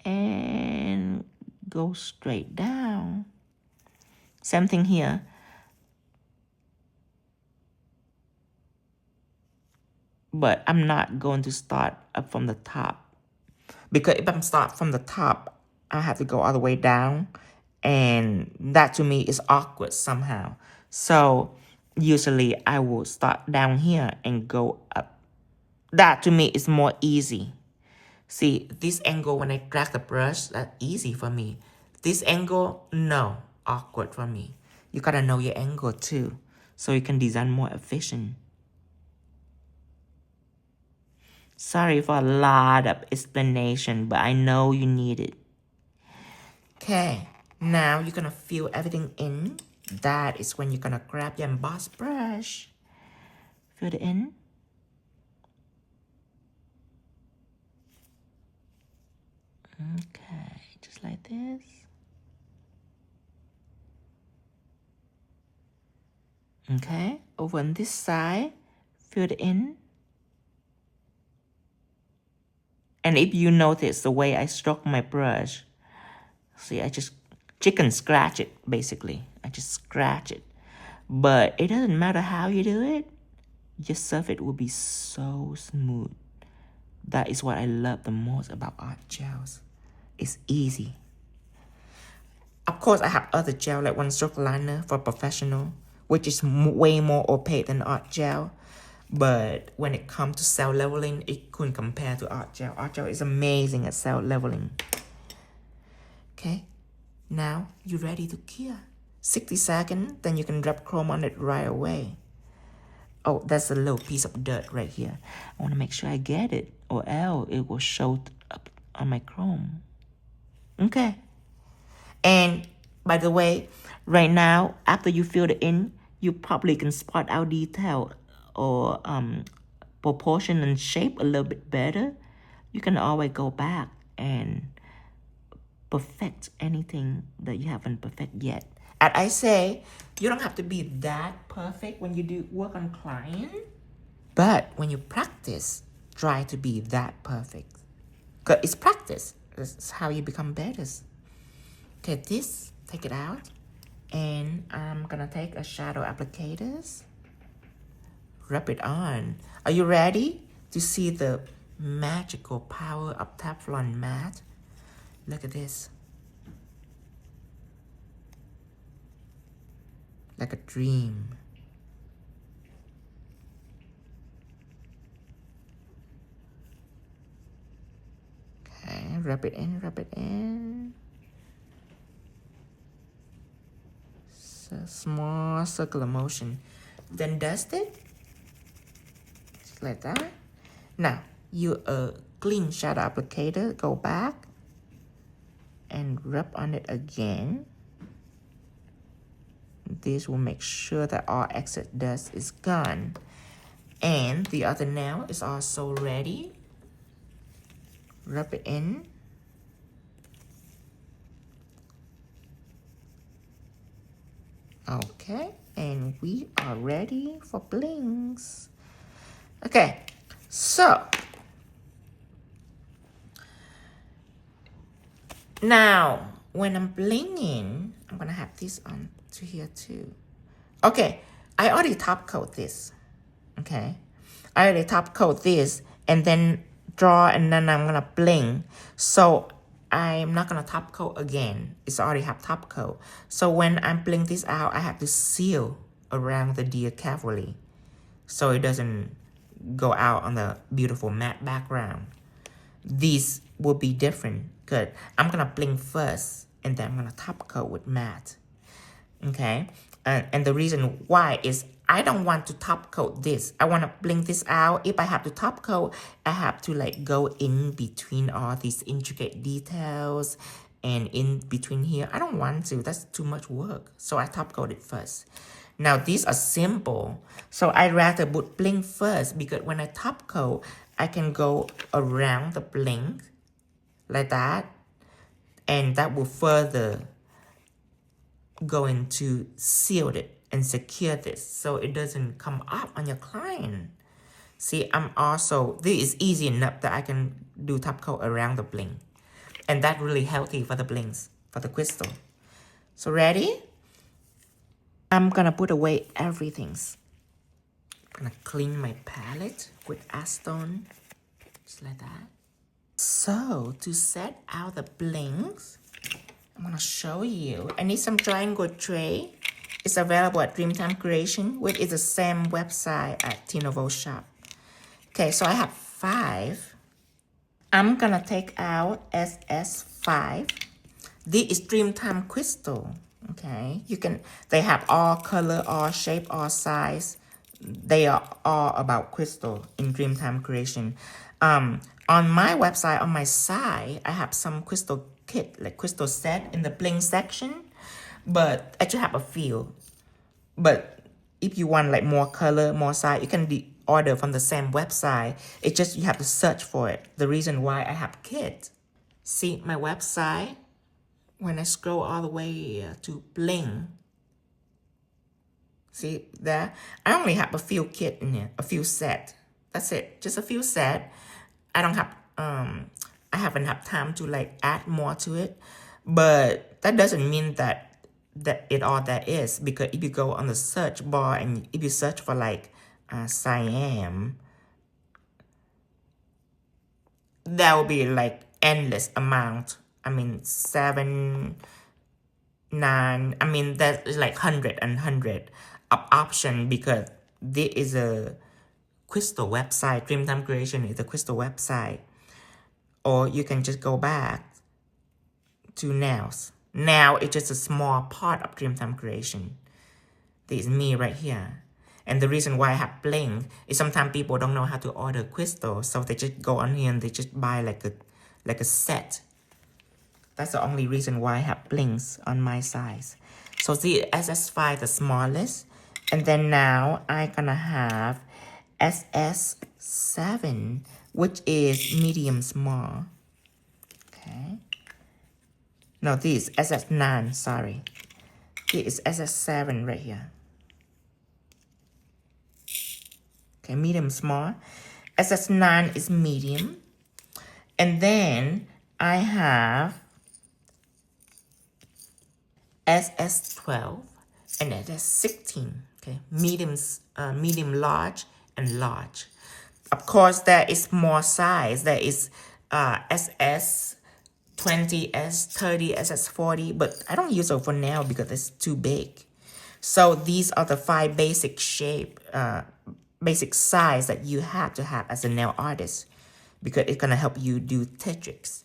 And go straight down. Same thing here. But I'm not going to start up from the top. Because if I'm start from the top, I have to go all the way down. And that to me is awkward somehow. So usually I will start down here and go up. That to me is more easy. See, this angle when I drag the brush, that's easy for me. This angle, no, awkward for me. You gotta know your angle too, so you can design more efficient. Sorry for a lot of explanation, but I know you need it. Okay, now you're gonna fill everything in. That is when you're gonna grab your emboss brush. Fill it in. Okay, just like this. Okay, over on this side, fill it in. And if you notice the way I stroke my brush, see, I just chicken scratch it, basically. I just scratch it. But it doesn't matter how you do it, your surface will be so smooth. That is what I love the most about art gels. It's easy. Of course, I have other gel like one stroke liner for professional, which is way more opaque than art gel. But when it comes to cell leveling, it couldn't compare to art gel. Art gel is amazing at cell leveling. Okay, now you're ready to cure. 60 seconds, then you can drop chrome on it right away. Oh, that's a little piece of dirt right here. I want to make sure I get it, or else it will show up on my chrome. Okay. And by the way, right now, after you fill it in, you probably can spot out detail or proportion and shape a little bit better. You can always go back and perfect anything that you haven't perfect yet. As I say, you don't have to be that perfect when you do work on client, but when you practice, try to be that perfect. Because it's practice. It's how you become better. Okay, this, take it out. And I'm gonna take a shadow applicators. Rub it on. Are you ready to see the magical power of Teflon matte? Look at this. Like a dream. Okay, rub it in, rub it in. So small circular motion. Then dust it. Just like that. Now, you clean shadow applicator, go back and rub on it again. This will make sure that all excess dust is gone. And the other nail is also ready. Rub it in. Okay, and we are ready for blings. Okay, so now when I'm blinging, I'm gonna have this on to here too. Okay, I already top coat this. Okay, I already top coat this and then draw, and then I'm gonna bling. So I'm not gonna top coat again. It's already have top coat. So when I'm bling this out, I have to seal around the deer carefully so it doesn't go out on the beautiful matte background. These will be different. Good. I'm gonna bling first and then I'm gonna top coat with matte. Okay, and the reason why is I don't want to top coat this. I want to bling this out. If I have to top coat, I have to like go in between all these intricate details and in between here. I don't want to. That's too much work. So I top coat it first. Now these are simple. So I'd rather put bling first because when I top coat, I can go around the bling like that. And that will further going to seal it and secure this so it doesn't come up on your client. See, this is easy enough that I can do top coat around the bling. And that's really healthy for the blings, for the crystal. So ready? I'm gonna put away everything. I'm gonna clean my palette with acetone, just like that. So to set out the blings, I'm gonna show you. I need some triangle tray. It's available at Dreamtime Creation, which is the same website at Tinovo Shop. Okay, so I have 5. I'm gonna take out SS5. This is Dreamtime Crystal. Okay, they have all color, all shape, all size. They are all about crystal in Dreamtime Creation. On my website, on my side, I have some crystal kit, like crystal set in the bling section, but I just have a few. But if you want like more color, more size, you can order from the same website. It's just you have to search for it. The reason why I have kit. See my website, when I scroll all the way to bling, see there, I only have a few kit in here, a few set. That's it, just a few set. I don't have, I haven't had time to like add more to it, but that doesn't mean that all that is, because if you go on the search bar and if you search for like Siam, there will be like endless amount. I mean 7, 9, I mean that's like 100 and 100 of option, because this is a crystal website. Dreamtime Creation is a crystal website. Or you can just go back to nails. Now it's just a small part of Dreamtime Creation. This is me right here. And the reason why I have bling is sometimes people don't know how to order crystal, so they just go on here and they just buy like a set. That's the only reason why I have blings on my size. So the SS5, the smallest. And then now I'm gonna have SS7, which is medium small. Okay. No, this is SS9, sorry. This is SS7 right here. Okay, medium small. SS9 is medium. And then I have SS12 and SS16. Okay, medium large and large. Of course, there is more size. There is SS20, S30, SS40, but I don't use it for now because it's too big. So these are the 5 basic shape, basic size that you have to have as a nail artist, because it's gonna help you do tricks.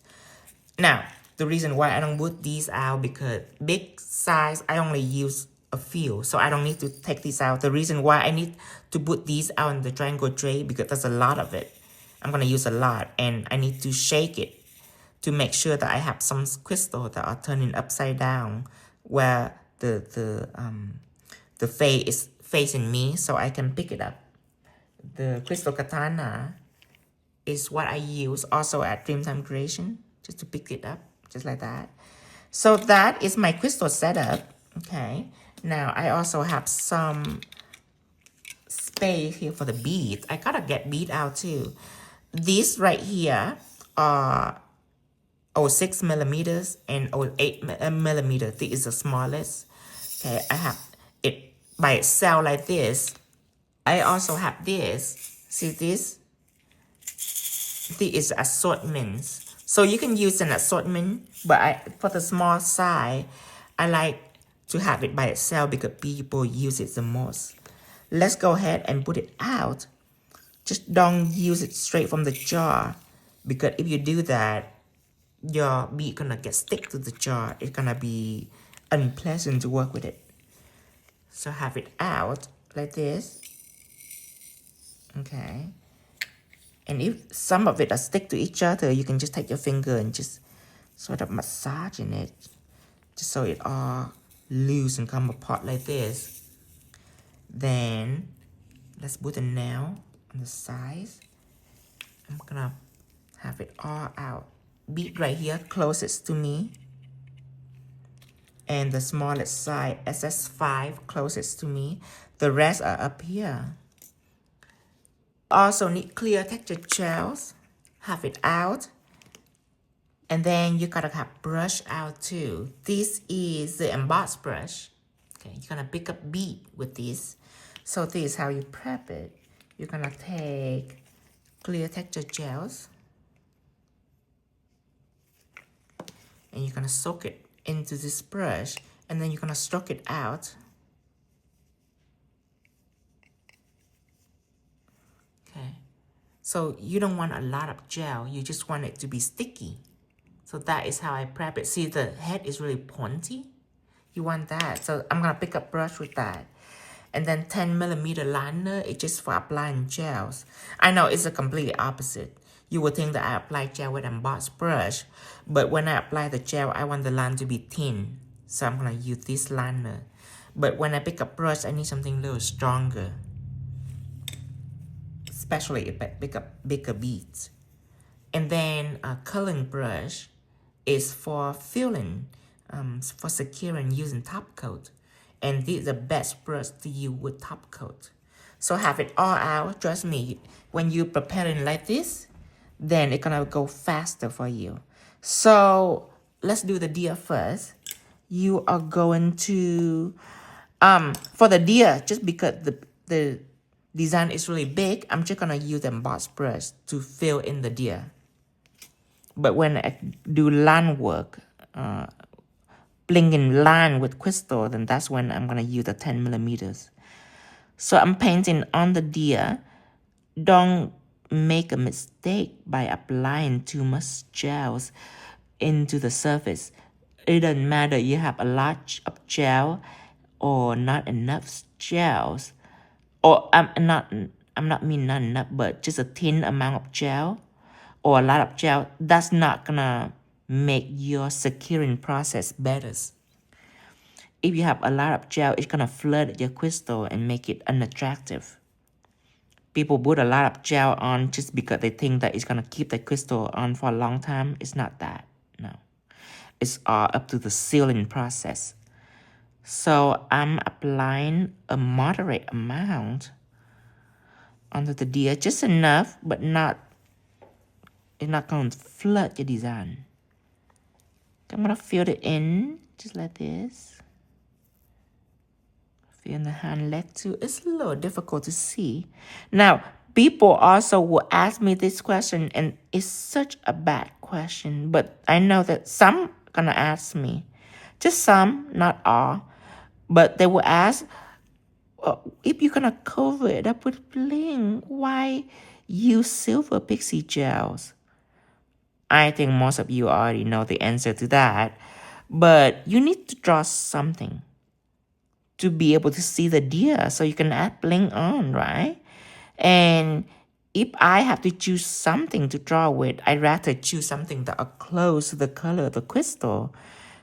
Now, the reason why I don't put these out, because big size, I only use a few, so I don't need to take these out. The reason why I need to put these out in the triangle tray, because there's a lot of it. I'm gonna use a lot, and I need to shake it to make sure that I have some crystal that are turning upside down, where the face is facing me, so I can pick it up. The crystal katana is what I use also at Dreamtime Creation, just to pick it up, just like that. So that is my crystal setup. Okay. Now I also have some space here for the beads. I gotta get bead out too. These right here are 𝐿6 millimeters and 𝐿8 millimeter. This is the smallest. Okay, I have it by itself like this. I also have this. See this? This is assortments. So you can use an assortment, but for the small size, I like to have it by itself because people use it the most. Let's go ahead and put it out. Just don't use it straight from the jar, because if you do that, your bead gonna get stick to the jar. It's gonna be unpleasant to work with it. So have it out like this. Okay. And if some of it are stick to each other, you can just take your finger and just sort of massage in it, just so it all loose and come apart like this. Then let's put a nail on the sides. I'm gonna have it all out. Bead right here closest to me, and the smallest side SS5 closest to me. The rest are up here. Also need clear texture gels. Have it out. And then you gotta have brush out too. This is the emboss brush. Okay, you're gonna pick up bead with this. So this is how you prep it. You're gonna take clear texture gels, and you're gonna soak it into this brush, and then you're gonna stroke it out. Okay, so you don't want a lot of gel, you just want it to be sticky. So that is how I prep it. See, the head is really pointy. You want that. So I'm gonna pick up brush with that. And then 10 millimeter liner is just for applying gels. I know it's a completely opposite. You would think that I apply gel with embossed brush, but when I apply the gel, I want the line to be thin. So I'm gonna use this liner. But when I pick up brush, I need something a little stronger, especially if I pick up bigger beads. And then a coloring brush is for filling, for securing using top coat. And this is the best brush to use with top coat. So have it all out. Trust me, when you preparing like this, then it's gonna go faster for you. So let's do the deer first. You are going to, for the deer, just because the design is really big, I'm just gonna use the embossed brush to fill in the deer. But when I do line work, blinking line with crystal, then that's when I'm gonna use the 10 millimeters. So I'm painting on the deer. Don't make a mistake by applying too much gels into the surface. It doesn't matter you have a lot of gel or not enough gels, or I'm not mean not enough, but just a thin amount of gel or a lot of gel. That's not gonna make your securing process better. If you have a lot of gel, it's gonna flood your crystal and make it unattractive. People put a lot of gel on just because they think that it's gonna keep the crystal on for a long time. It's not that, no. It's all up to the sealing process. So I'm applying a moderate amount onto the deer, just enough, but it's not gonna flood your design. I'm gonna fill it in just like this. Fill in the hand leg too. It's a little difficult to see. Now, people also will ask me this question, and it's such a bad question, but I know that some gonna ask me. Just some, not all. But they will ask, if you're gonna cover it up with bling, why use silver pixie gels? I think most of you already know the answer to that. But you need to draw something to be able to see the deer so you can add bling on, right? And if I have to choose something to draw with, I'd rather choose something that are close to the color of the crystal.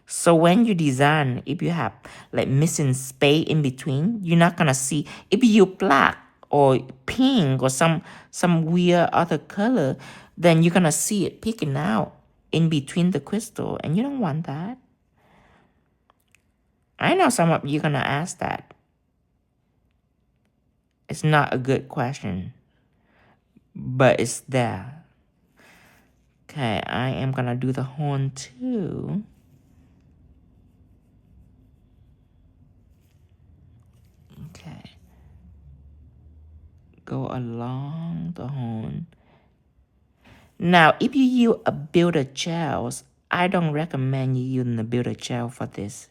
So when you design, if you have like missing space in between, you're not gonna see. If you black or pink or some weird other color, then you're gonna see it peeking out in between the crystal, and you don't want that. I know some of you gonna ask that. It's not a good question, but it's there. Okay, I am gonna do the horn too. Okay. Go along the horn. Now, if you use a builder gels, I don't recommend you using the builder gel for this,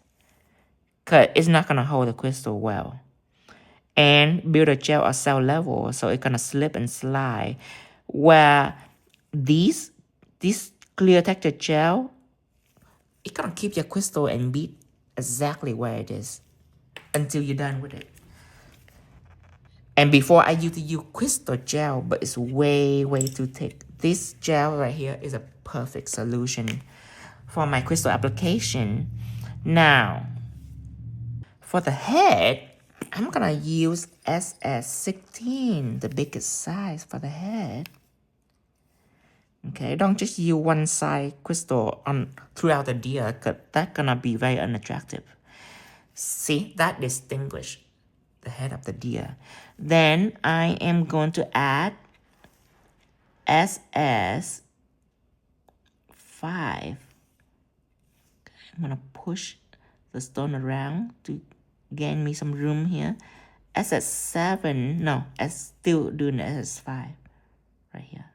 because it's not going to hold the crystal well. And builder gel are cell level, so it's going to slip and slide. Where this clear texture gel, it's going to keep your crystal and bead exactly where it is until you're done with it. And before I used to use crystal gel, but it's way, way too thick. This gel right here is a perfect solution for my crystal application. Now, for the head, I'm gonna use SS16, the biggest size for the head. Okay, don't just use one side crystal on throughout the deer, because that's gonna be very unattractive. See, that distinguishes the head of the deer. Then I am going to add SS5. I'm gonna push the stone around to gain me some room here. SS7, no, still doing the SS5 right here.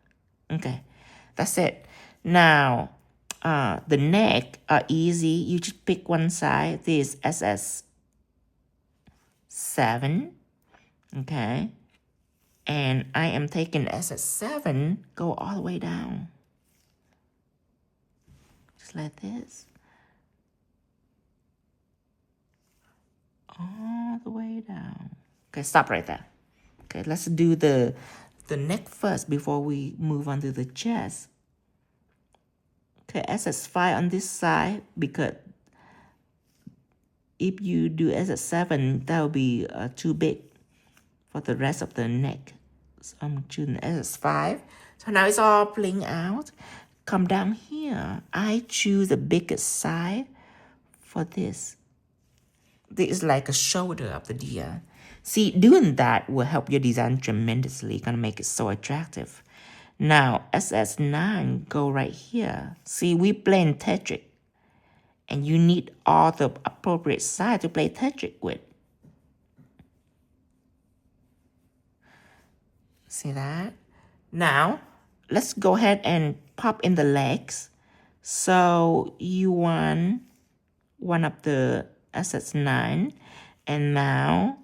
Okay, that's it. Now, the neck are easy. You just pick one side. This SS7. Okay, and I am taking SS7, go all the way down. Just like this. All the way down. Okay, stop right there. Okay, let's do the neck first before we move on to the chest. Okay, SS5 on this side, because if you do SS7, that will be too big for the rest of the neck. So I'm choosing SS5. So now it's all playing out. Come down here. I choose the biggest side for this. This is like a shoulder of the deer. See, doing that will help your design tremendously. Gonna make it so attractive. Now, SS9 go right here. See, we playing tetric. And you need all the appropriate side to play tetric with. See that? Now, let's go ahead and pop in the legs. So you want one of the SS9, and now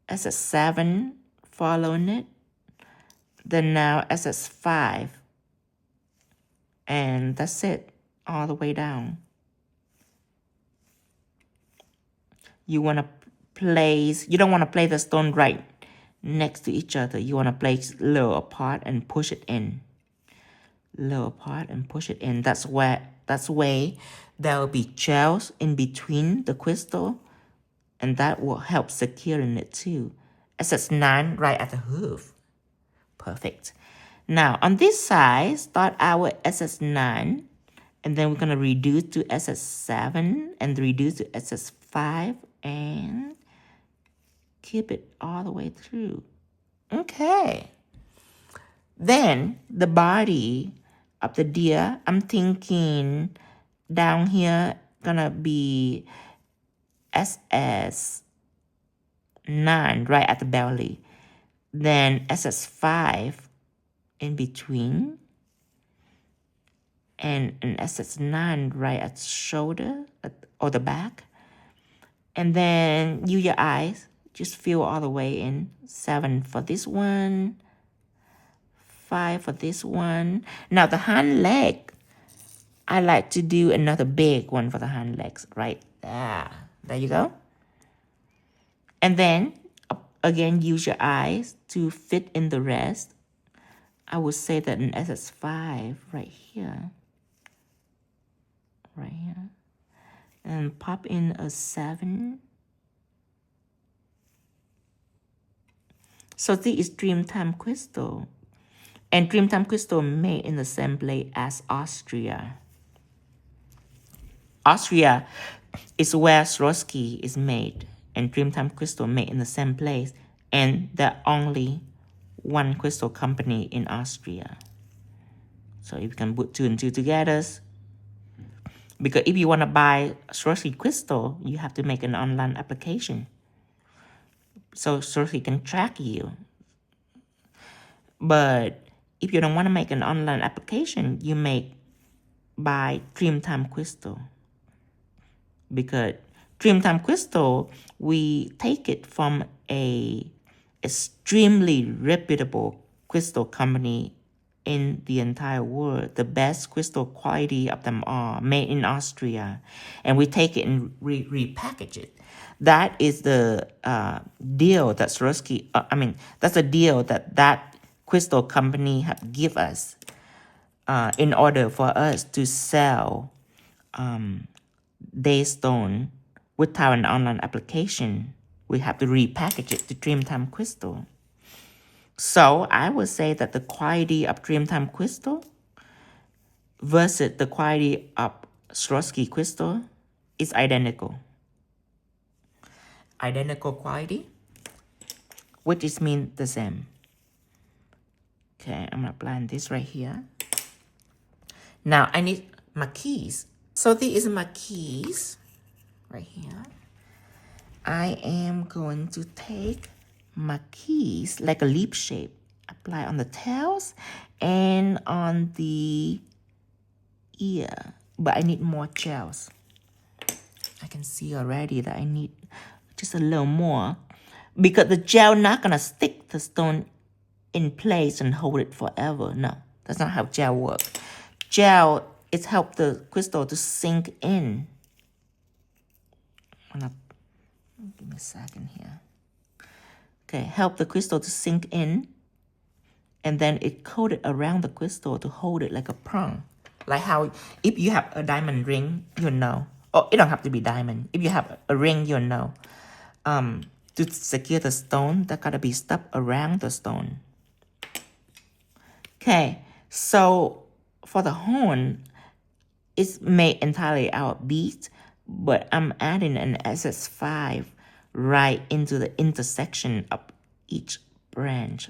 SS7 following it. Then now SS5, and that's it, all the way down. You want to place, you don't want to place the stone right next to each other. You want to place a little apart and push it in. Little apart and push it in. That's way there will be gels in between the crystal, and that will help securing it too. SS9 right at the hoof. Perfect. Now on this side, start out with SS9, and then we're going to reduce to SS7 and reduce to SS5 and keep it all the way through. Okay. Then the body of the deer, I'm thinking down here gonna be SS9 right at the belly. Then SS5 in between. And an SS9 right at the shoulder or the back. And then use your eyes. Just fill all the way in. 7 for this one. 5 for this one. Now the hind leg, I like to do another big one for the hind legs right there. There you go. And then again, use your eyes to fit in the rest. I would say that an SS5 right here. Right here. And pop in a 7. So this is Dreamtime crystal. And Dreamtime crystal made in the same place as Austria. Austria is where Swarovski is made. And Dreamtime crystal made in the same place. And there are only one crystal company in Austria. So you can put 2 and 2 together. Because if you want to buy Swarovski crystal, you have to make an online application. So Swarovski can track you. But if you don't want to make an online application, you buy Dreamtime crystal. Because Dreamtime crystal, we take it from a extremely reputable crystal company in the entire world, the best crystal quality of them all, made in Austria. And we take it and repackage it. That is the deal that Swarovski, that's a deal that crystal company have give us in order for us to sell day stone without an online application. We have to repackage it to Dreamtime crystal. So I would say that the quality of Dreamtime crystal versus the quality of Swarovski crystal is identical. Identical quality, which is mean the same. Okay, I'm gonna blend this right here. Now I need my keys. So this is my keys right here. I am going to take my keys like a leaf shape, apply on the tails and on the ear, but I need more gels. I can see already that I need just a little more because the gel not gonna stick the stone in place and hold it forever. No, that's not how gel works. Gel is help the crystal to sink in. Give me a second here. Okay, help the crystal to sink in, and then it coated around the crystal to hold it like a prong. Like how if you have a diamond ring, you know. Oh, it don't have to be diamond. If you have a ring, you know. To secure the stone, that gotta be stuck around the stone. Okay, so for the horn, it's made entirely out of beads, but I'm adding an SS5 right into the intersection of each branch,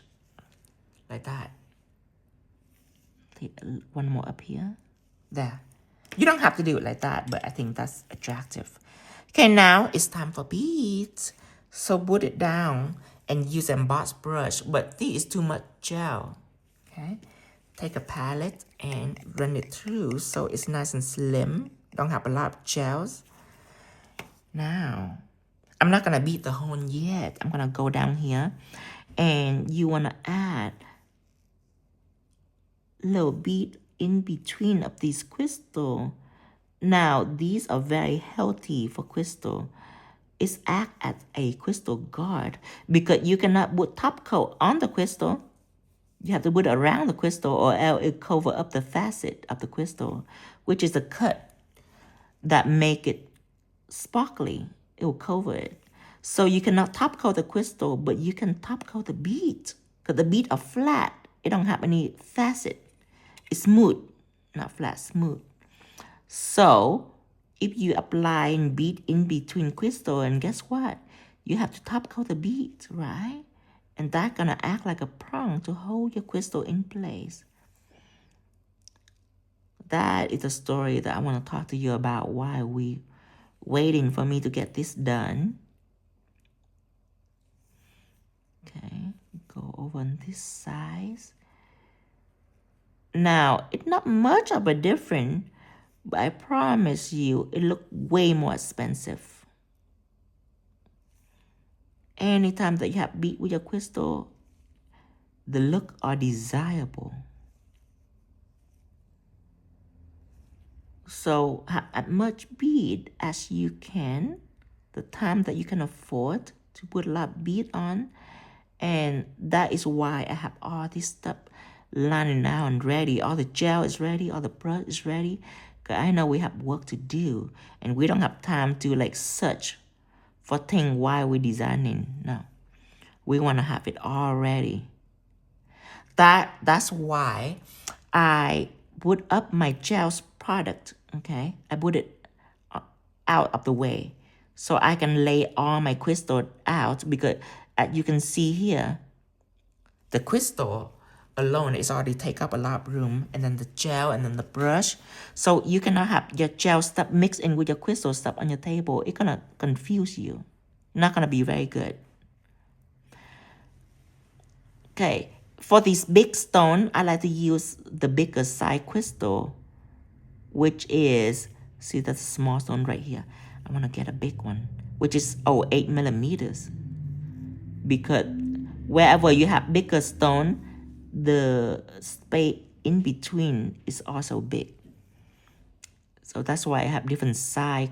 like that. Take one more up here. There. You don't have to do it like that, but I think that's attractive. Okay, now it's time for beads. So put it down and use an embossed brush, but this is too much gel. Okay, take a palette and run it through so it's nice and slim. Don't have a lot of gels. Now, I'm not gonna beat the horn yet. I'm gonna go down here and you wanna add a little bead in between of these crystal. Now, these are very healthy for crystal. It acts as a crystal guard because you cannot put top coat on the crystal. You have to put it around the crystal or else it cover up the facet of the crystal, which is a cut that make it sparkly. It will cover it. So you cannot top coat the crystal, but you can top coat the beads because the beads are flat. It don't have any facet. It's smooth, not flat, smooth. So if you apply a bead in between crystal, and guess what? You have to top coat the beads, right? And that's gonna act like a prong to hold your crystal in place. That is a story that I want to talk to you about why we waiting for me to get this done. Okay, go over on this side. Now, it's not much of a difference, but I promise you, it looks way more expensive. Anytime that you have bead with your crystal, the look are desirable. So have as much bead as you can, the time that you can afford to put a lot of bead on. And that is why I have all this stuff lining out and ready. All the gel is ready, all the brush is ready. Because I know we have work to do and we don't have time to like search for things while we're designing. No, we want to have it all ready. That's why I put up my gels product, okay? I put it out of the way so I can lay all my crystal out because as you can see here, the crystal alone is already take up a lot of room, and then the gel and then the brush. So you cannot have your gel stuff mixed in with your crystal stuff on your table. It's gonna confuse you. Not gonna be very good. Okay, for this big stone, I like to use the bigger side crystal, which is, see that's a small stone right here. I want to get a big one, which is 8 millimeters. Because wherever you have bigger stone, the space in between is also big. So that's why I have different size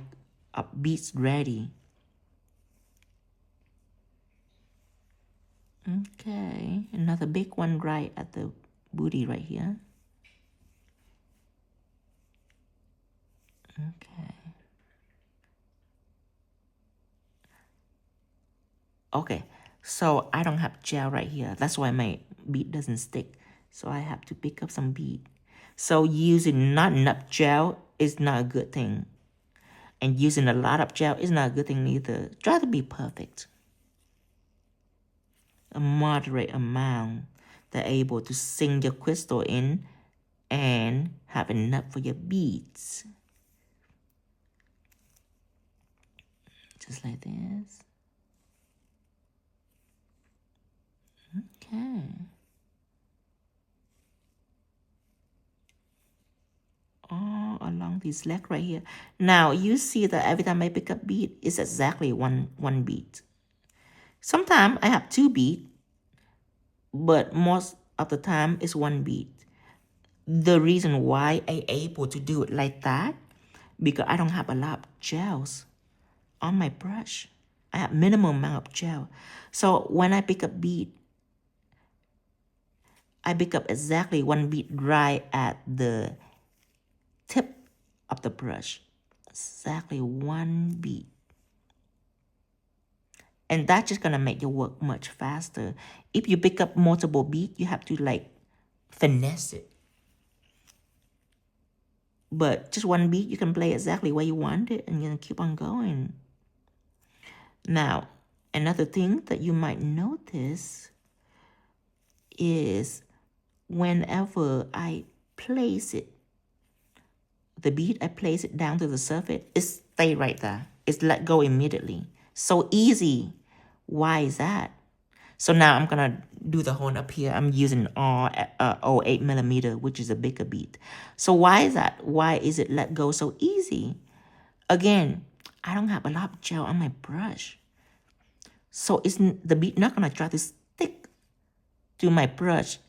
of beads ready. Okay, another big one right at the booty right here. Okay. Okay, so I don't have gel right here. That's why my bead doesn't stick. So I have to pick up some bead. So using not enough gel is not a good thing. And using a lot of gel is not a good thing either. Try to be perfect. A moderate amount that able to sink your crystal in and have enough for your beads. Just like this. Okay. All along this leg right here. Now you see that every time I pick up bead, it's exactly one bead. Sometimes I have 2 beads, but most of the time it's 1 bead. The reason why I able to do it like that, because I don't have a lot of gels on my brush. I have minimum amount of gel. So when I pick up bead, I pick up exactly 1 bead right at the tip of the brush. Exactly 1 bead. And that's just gonna make your work much faster. If you pick up multiple beads, you have to like finesse it. But just 1 bead, you can play exactly where you want it and you're gonna keep on going. Now, another thing that you might notice is whenever I place it, the bead, I place it down to the surface, it stay right there. It's let go immediately. So easy. Why is that? So now I'm gonna do the horn up here. I'm using all 8 millimeter, which is a bigger bead. So why is that? Why is it let go so easy? Again, I don't have a lot of gel on my brush. So the bead not gonna try to stick to my brush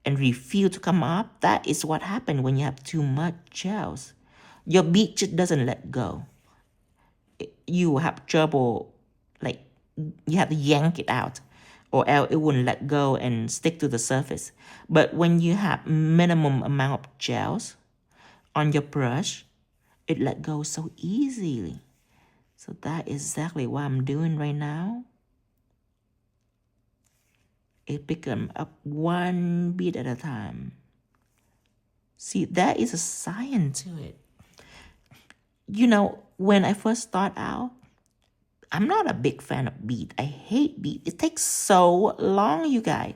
and refuse to come up. That is what happens when you have too much gels. Your bead just doesn't let go. You have trouble, like you have to yank it out, or else it wouldn't let go and stick to the surface. But when you have minimum amount of gels on your brush, it let go so easily. So that is exactly what I'm doing right now. It becomes up 1 bead at a time. See, that is a science to it. You know, when I first start out, I'm not a big fan of bead. I hate bead. It takes so long, you guys.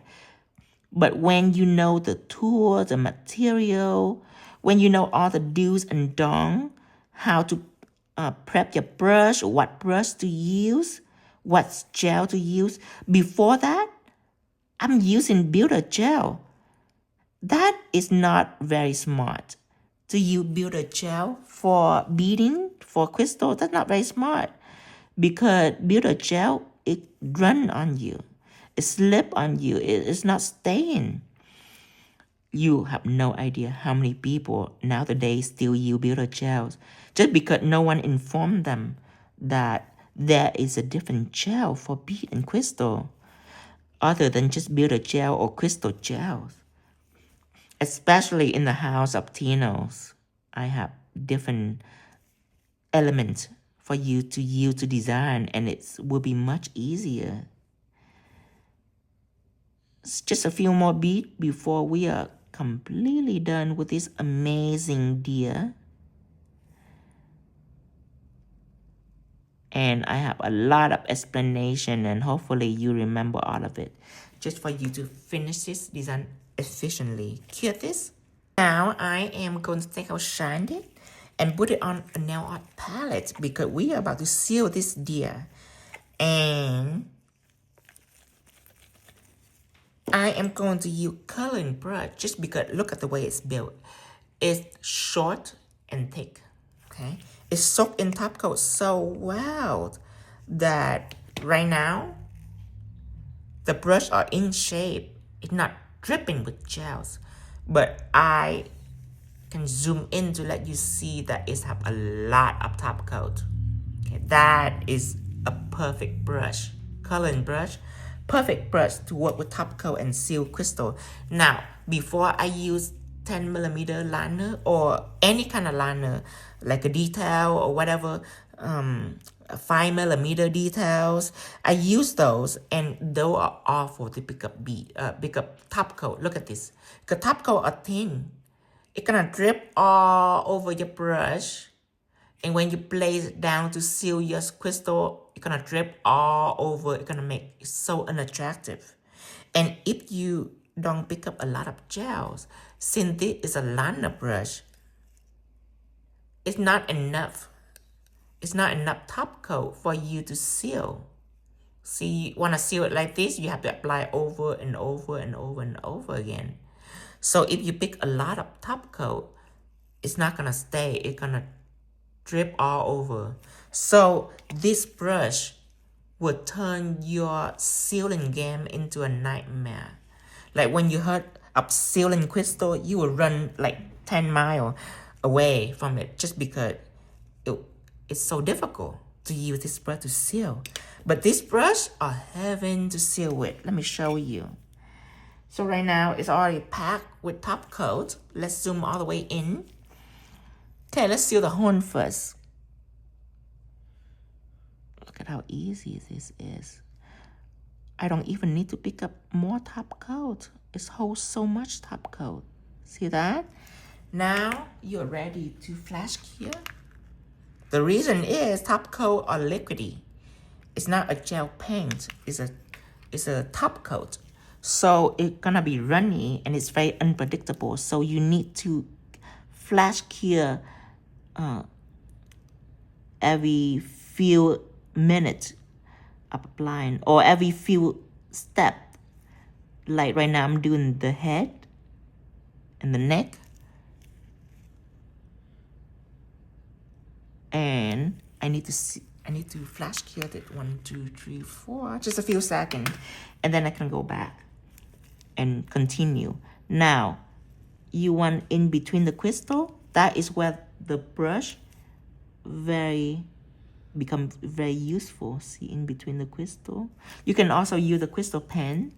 But when you know the tool, the material, when you know all the do's and don'ts, how to prep your brush, what brush to use, what gel to use. Before that, I'm using builder gel. That is not very smart. To use builder gel for beading, for crystal, that's not very smart. Because builder gel, it run on you. It slip on you. It's not staying. You have no idea how many people nowadays still use builder gels just because no one informed them that there is a different gel for bead and crystal other than just builder gel or crystal gels. Especially in the house of Tinos, I have different elements for you to use to design, and it will be much easier. It's just a few more beads before we are completely done with this amazing deer. And I have a lot of explanation, and hopefully you remember all of it. Just for you to finish this design efficiently. Cure this. Now I am going to take out Shine It and put it on a nail art palette because we are about to seal this deer. And I am going to use coloring brush just because look at the way it's built. It's short and thick, okay? It's soaked in top coat so well that right now, the brush are in shape. It's not dripping with gels, but I can zoom in to let you see that it have a lot of top coat. Okay, that is a perfect brush, coloring brush, perfect brush to work with top coat and seal crystal. Now, before I use 10mm liner or any kind of liner, like a detail or whatever, 5mm details, I use those, and those are awful to pick up top coat. Look at this. The top coat are thin. It's gonna drip all over your brush, and when you place it down to seal your crystal, it's gonna drip all over. It's gonna make it so unattractive. And if you don't pick up a lot of gels, since this is a liner brush, it's not enough. It's not enough top coat for you to seal. See, you want to seal it like this, you have to apply over and over and over and over again. So if you pick a lot of top coat, it's not going to stay. It's going to drip all over. So this brush will turn your sealing game into a nightmare. Like when you heard of sealing crystal, you will run like 10 miles away from it just because it's so difficult to use this brush to seal. But this brush are heaven to seal with. Let me show you. So right now it's already packed with top coat. Let's zoom all the way in. Okay, let's seal the horn first. Look at how easy this is. I don't even need to pick up more top coat. It holds so much top coat. See that? Now you're ready to flash cure. The reason is top coat are liquidy. It's not a gel paint. It's a top coat. So it's gonna be runny and it's very unpredictable. So you need to flash cure every few minutes of applying, or every few steps. Like right now I'm doing the head and the neck. And I need to flash cure it 1, 2, 3, 4, just a few seconds, and then I can go back and continue. Now, you want in between the crystal. That is where the brush become very useful. See, in between the crystal. You can also use the crystal pen.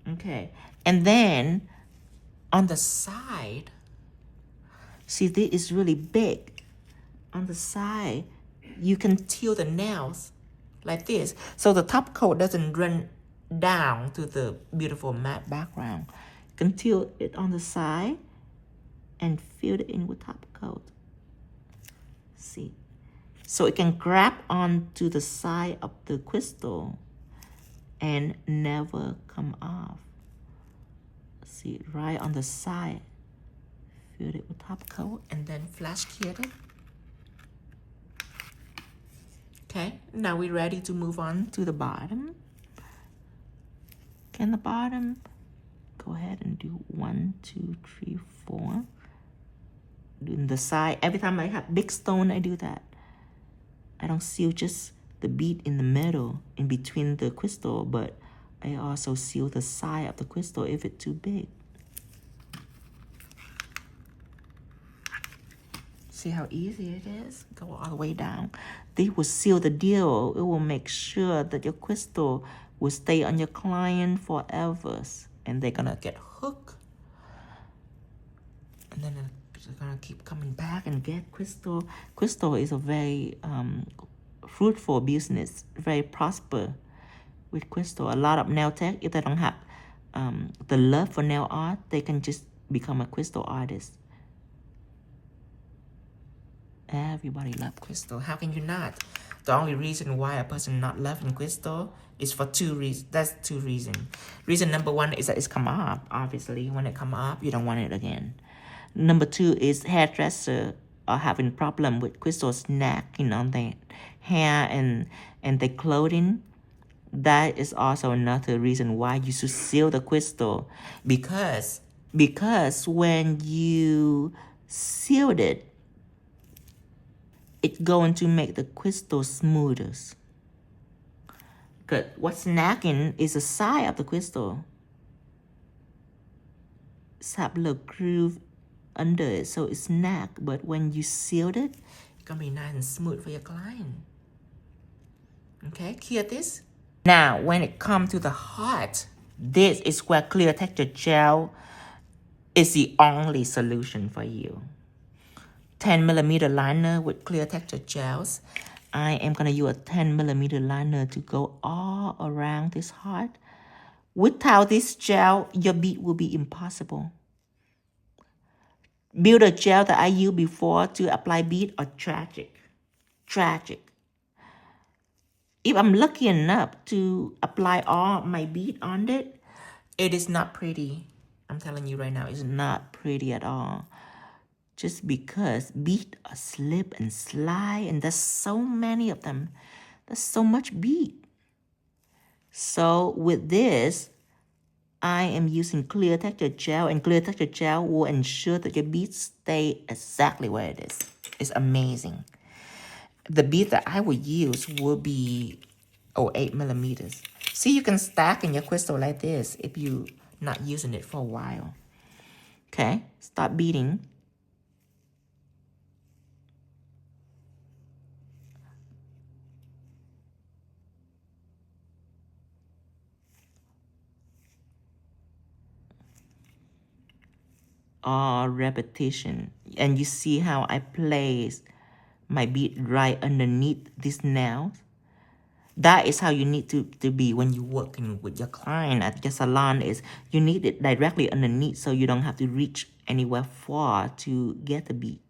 Okay, and then on the side. See, this is really big. On the side, you can tilt the nails like this. So the top coat doesn't run down to the beautiful matte background. You can tilt it on the side and fill it in with top coat. See? So it can grab onto the side of the crystal and never come off. See, right on the side. Fill it with top coat and then flash cure it. Okay, now we're ready to move on to the bottom. Okay, the bottom, go ahead and do 1, 2, 3, 4. Doing the side. Every time I have big stone, I do that. I don't seal just the bead in the middle, in between the crystal, but I also seal the side of the crystal if it's too big. See how easy it is? Go all the way down. They will seal the deal. It will make sure that your crystal will stay on your client forever. And they're gonna get hooked. And then they're gonna keep coming back and get crystal. Crystal is a very fruitful business, very prosper with crystal. A lot of nail tech, if they don't have the love for nail art, they can just become a crystal artist. Everybody loves crystal. How can you not? The only reason why a person not loving crystal is for two reasons. That's two reasons. Reason number one is that it's come up. Obviously, when it come up, you don't want it again. Number two is hairdresser are having problem with crystal snacking on their hair and their clothing. That is also another reason why you should seal the crystal, because when you sealed it, it's going to make the crystal smoother. Because what's snagging is the side of the crystal. It's have a little groove under it, so it's snag. But when you sealed it, it's gonna be nice and smooth for your client. Okay, clear this. Now, when it comes to the heart, this is where clear texture gel is the only solution for you. 10mm liner with clear texture gels. I am going to use a 10mm liner to go all around this heart. Without this gel, your bead will be impossible. Builder gel that I used before to apply bead are tragic. Tragic. If I'm lucky enough to apply all my bead on it, it is not pretty. I'm telling you right now, it's not pretty at all. Just because bead are slip and slide, and there's so many of them. There's so much bead. So with this, I am using clear texture gel, and clear texture gel will ensure that your beads stay exactly where it is. It's amazing. The bead that I will use will be 8mm. See, you can stack in your crystal like this if you're not using it for a while. Okay, start beading. All repetition, and you see how I place my bead right underneath this nail. That is how you need to be when you're working with your client at your salon. Is you need it directly underneath so you don't have to reach anywhere far to get the bead.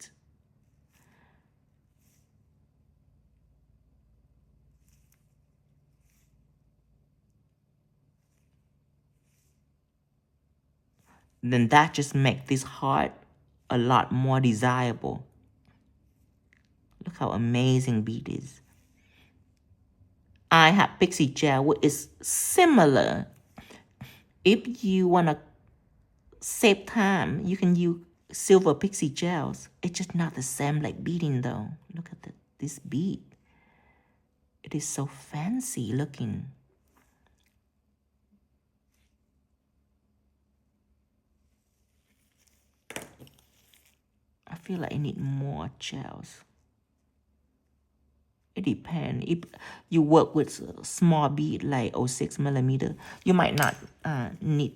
Then that just makes this heart a lot more desirable. Look how amazing bead is. I have pixie gel, which is similar. If you want to save time, you can use silver pixie gels. It's just not the same like beading though. Look at this bead. It is so fancy looking. I feel like I need more gels. It depends. If you work with a small bead like 6mm, you might not need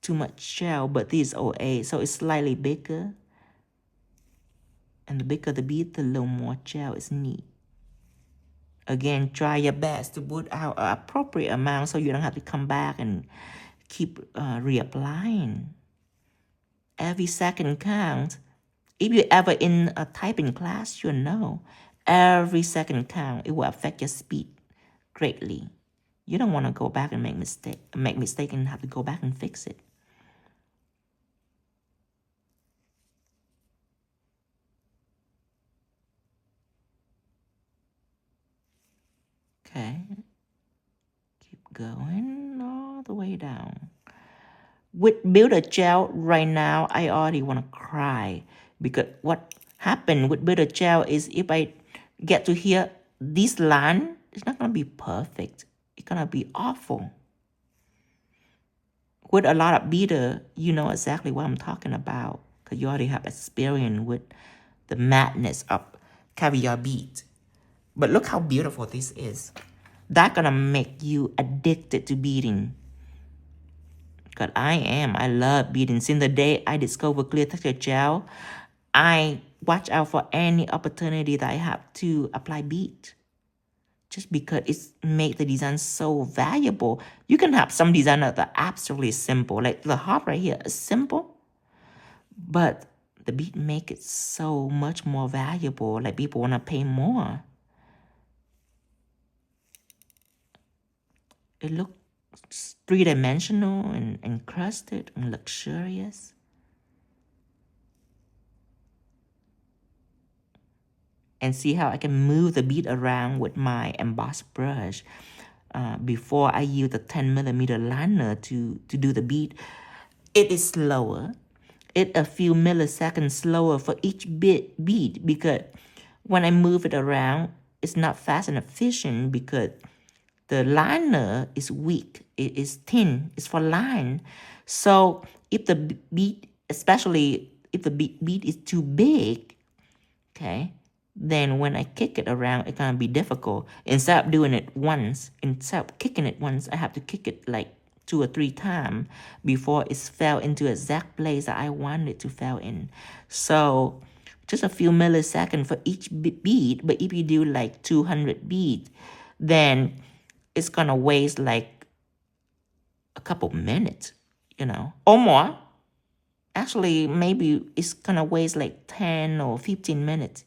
too much gel, but this is 08, so it's slightly bigger. And the bigger the bead, the little more gel is needed. Again, try your best to put out an appropriate amount so you don't have to come back and keep reapplying. Every second counts. If you're ever in a typing class, you'll know. Every second count. It will affect your speed greatly. You don't want to go back and make mistake and have to go back and fix it. Okay. Keep going all the way down. With Builder Gel right now, I already want to cry. Because what happened with Builder Gel is if I get to hear this line, it's not going to be perfect. It's going to be awful. With a lot of beater, you know exactly what I'm talking about. Because you already have experience with the madness of caviar bead. But look how beautiful this is. That's going to make you addicted to beading. Because I love beading. Since the day I discovered clear texture gel, I watch out for any opportunity that I have to apply bead. Just because it's made the design so valuable. You can have some designs that are absolutely simple. Like the heart right here is simple. But the bead make it so much more valuable. Like people want to pay more. It looks three-dimensional and encrusted and luxurious. And see how I can move the bead around with my embossed brush before I use the 10mm liner to do the bead. It is slower. It's a few milliseconds slower for each bead because when I move it around, it's not fast and efficient because the liner is weak. It is thin. It's for line. So if the bead, especially if the bead is too big, okay, then when I kick it around, it's gonna be difficult. Instead of doing it once, instead of kicking it once, I have to kick it like 2 or 3 times before it fell into the exact place that I want it to fall in. So just a few milliseconds for each bead, but if you do like 200 beads, then it's gonna waste like a couple minutes, you know, or more. Actually, maybe it's gonna waste like 10 or 15 minutes.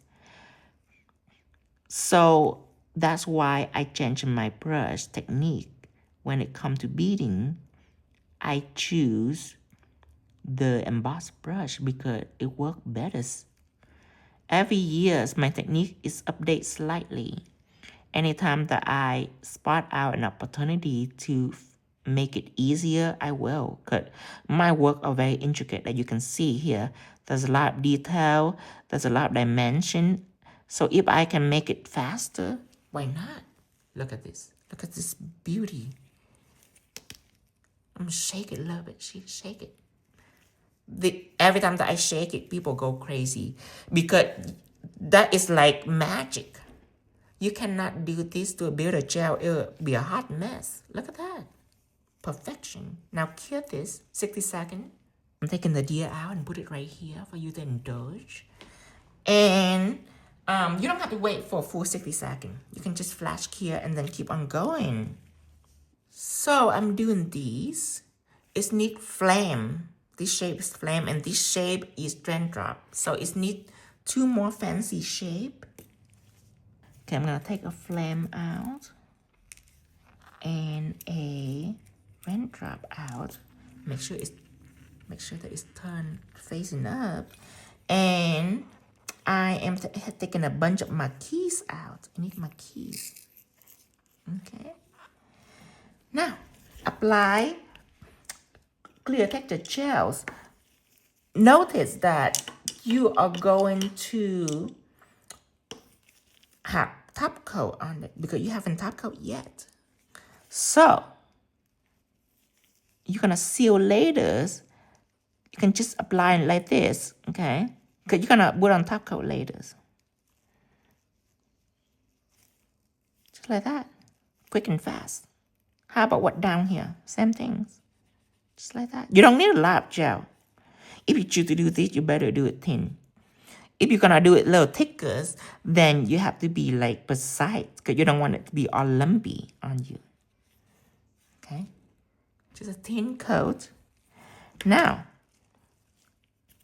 So that's why I changed my brush technique. When it comes to beading, I choose the embossed brush because it works better. Every year, my technique is updated slightly. Anytime that I spot out an opportunity to make it easier, I will. Because my work are very intricate, that you can see here. There's a lot of detail. There's a lot of dimension. So if I can make it faster, why not? Look at this. Look at this beauty. I'm gonna shake it a little bit. Shake it. Every time that I shake it, people go crazy because that is like magic. You cannot do this to build a gel. It'll be a hot mess. Look at that. Perfection. Now cure this. 60 seconds. I'm taking the deer out and put it right here for you to indulge. And you don't have to wait for a full 60 seconds. You can just flash cure and then keep on going. So I'm doing these. It's need flame. This shape is flame and this shape is raindrop. So it's need 2 more fancy shape. Okay, I'm gonna take a flame out and a raindrop out. Make sure that it's turned facing up. And I am taking a bunch of marquise out. I need marquise. Okay. Now, apply clear texture gels. Notice that you are going to have top coat on it because you haven't top coat yet. So, you're gonna seal later. You can just apply it like this, okay? Because you're gonna put on top coat later. Just like that. Quick and fast. How about what down here? Same things. Just like that. You don't need a lot of gel. If you choose to do this, you better do it thin. If you're gonna do it a little thicker, then you have to be like precise because you don't want it to be all lumpy on you. Okay? Just a thin coat. Now,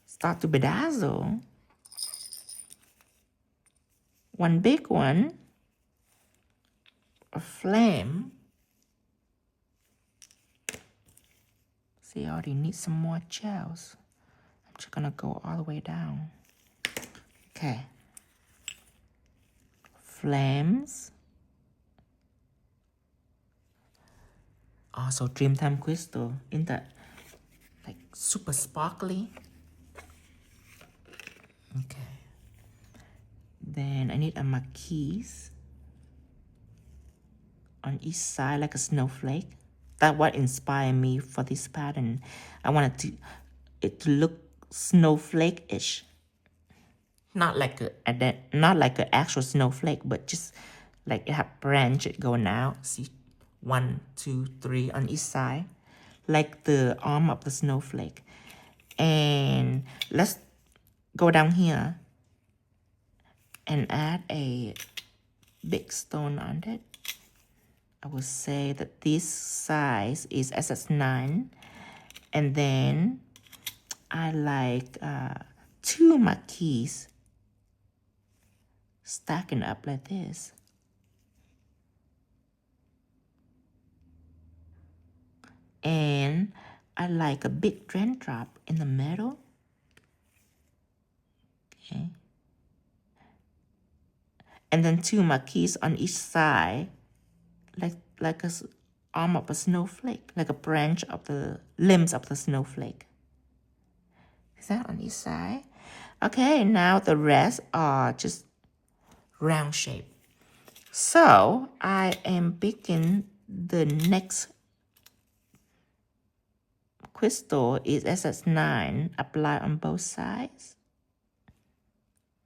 start to bedazzle. One big one, a flame. See, I already need some more gels. I'm just gonna go all the way down. Okay. Flames. Also, Dreamtime crystal. Isn't that like super sparkly? Okay. Then I need a marquise on each side like a snowflake. That's what inspired me for this pattern. I wanted it to look snowflake-ish. Not like an actual snowflake, but just like it have branches going out. See, 1, 2, 3 on each side, like the arm of the snowflake. And let's go down here and add a big stone on it. I would say that this size is SS9. And then I like 2 marquise stacking up like this. And I like a big raindrop in the middle. Okay. And then 2 marquees on each side, like a arm of a snowflake, like a branch of the limbs of the snowflake. Is that on each side? Okay, now the rest are just round shape. So I am picking the next crystal is SS9, apply on both sides.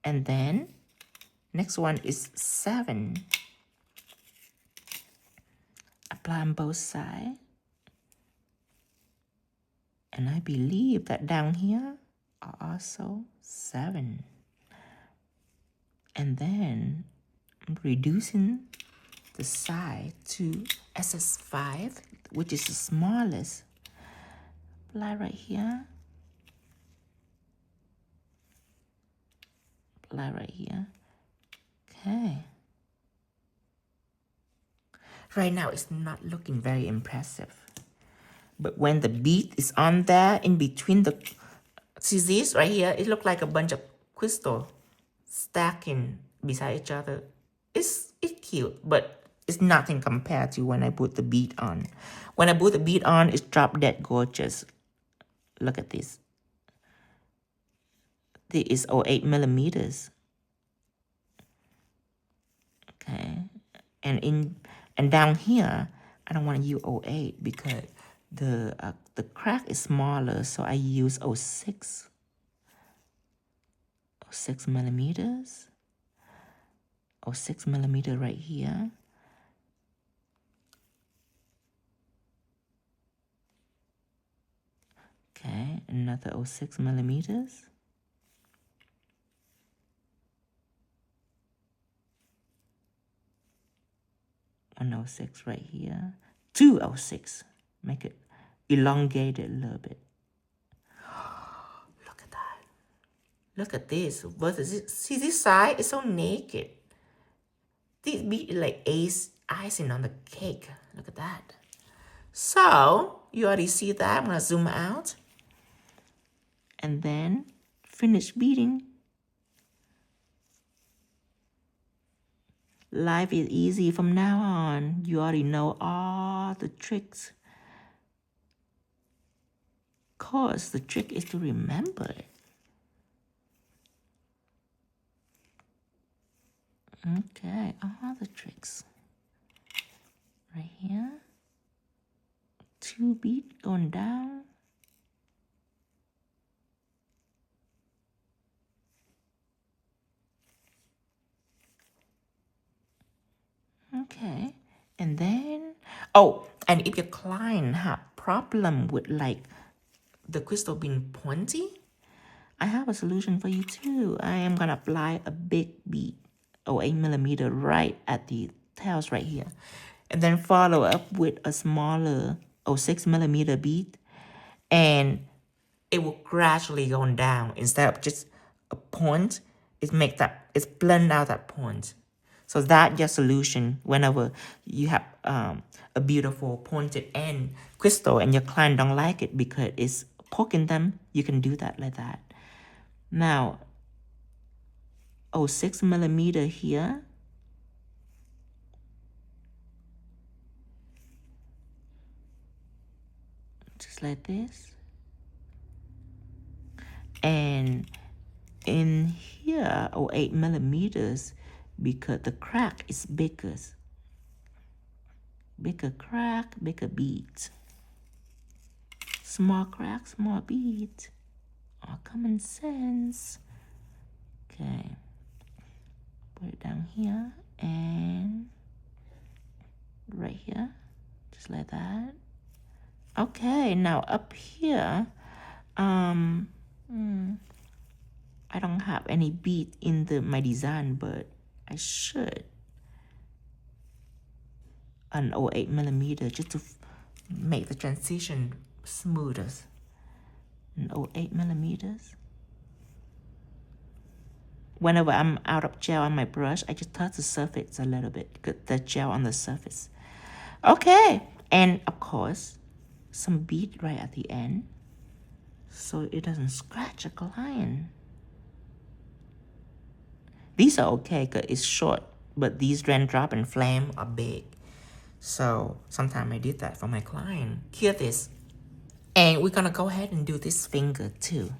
And then next one is 7. Apply on both sides. And I believe that down here are also 7. And then I'm reducing the side to SS5, which is the smallest. Apply right here. Apply right here. Okay. Right now it's not looking very impressive. But when the bead is on there, in between the, see this right here, it looks like a bunch of crystals stacking beside each other. It's cute, but it's nothing compared to when I put the bead on. When I put the bead on, it's drop dead gorgeous. Look at this. This is 08 millimeters. Okay, and down here, I don't want to use 08 because the crack is smaller, so I use 06. 06 millimeters. 06 millimeter right here. Okay, another 06 millimeters. 106 right here. 206. Make it elongated a little bit. Look at that. Look at this. See this side? It's so naked. This be like icing on the cake. Look at that. So, you already see that. I'm going to zoom out. And then finish beading. Life is easy from now on. You already know all the tricks. Of course, the trick is to remember it. Okay, all the tricks. Right here. 2 beads going down. Okay, and then, oh, and if your client have problem with like the crystal being pointy, I have a solution for you too. I am gonna apply a big bead, 08 millimeter, right at the tails right here, and then follow up with a smaller 06 millimeter bead, and it will gradually go down instead of just a point. It's blend out that point. So that's your solution whenever you have a beautiful pointed end crystal and your client don't like it because it's poking them. You can do that like that. Now, 06 millimeter here. Just like this. And in here, 08 millimeters, because the crack is bigger. Bigger crack, bigger beads. Small crack, small beads. All common sense. Okay. Put it down here and right here. Just like that. Okay, now up here, I don't have any bead in my design, but I should. An 08 millimeter just to make the transition smoother. An 08 millimeters. Whenever I'm out of gel on my brush, I just touch the surface a little bit, get the gel on the surface. Okay, and of course, some bead right at the end so it doesn't scratch a client. These are okay because it's short, but these raindrop and flame are big. So sometimes I did that for my client. Hear this. And we're gonna go ahead and do this finger too.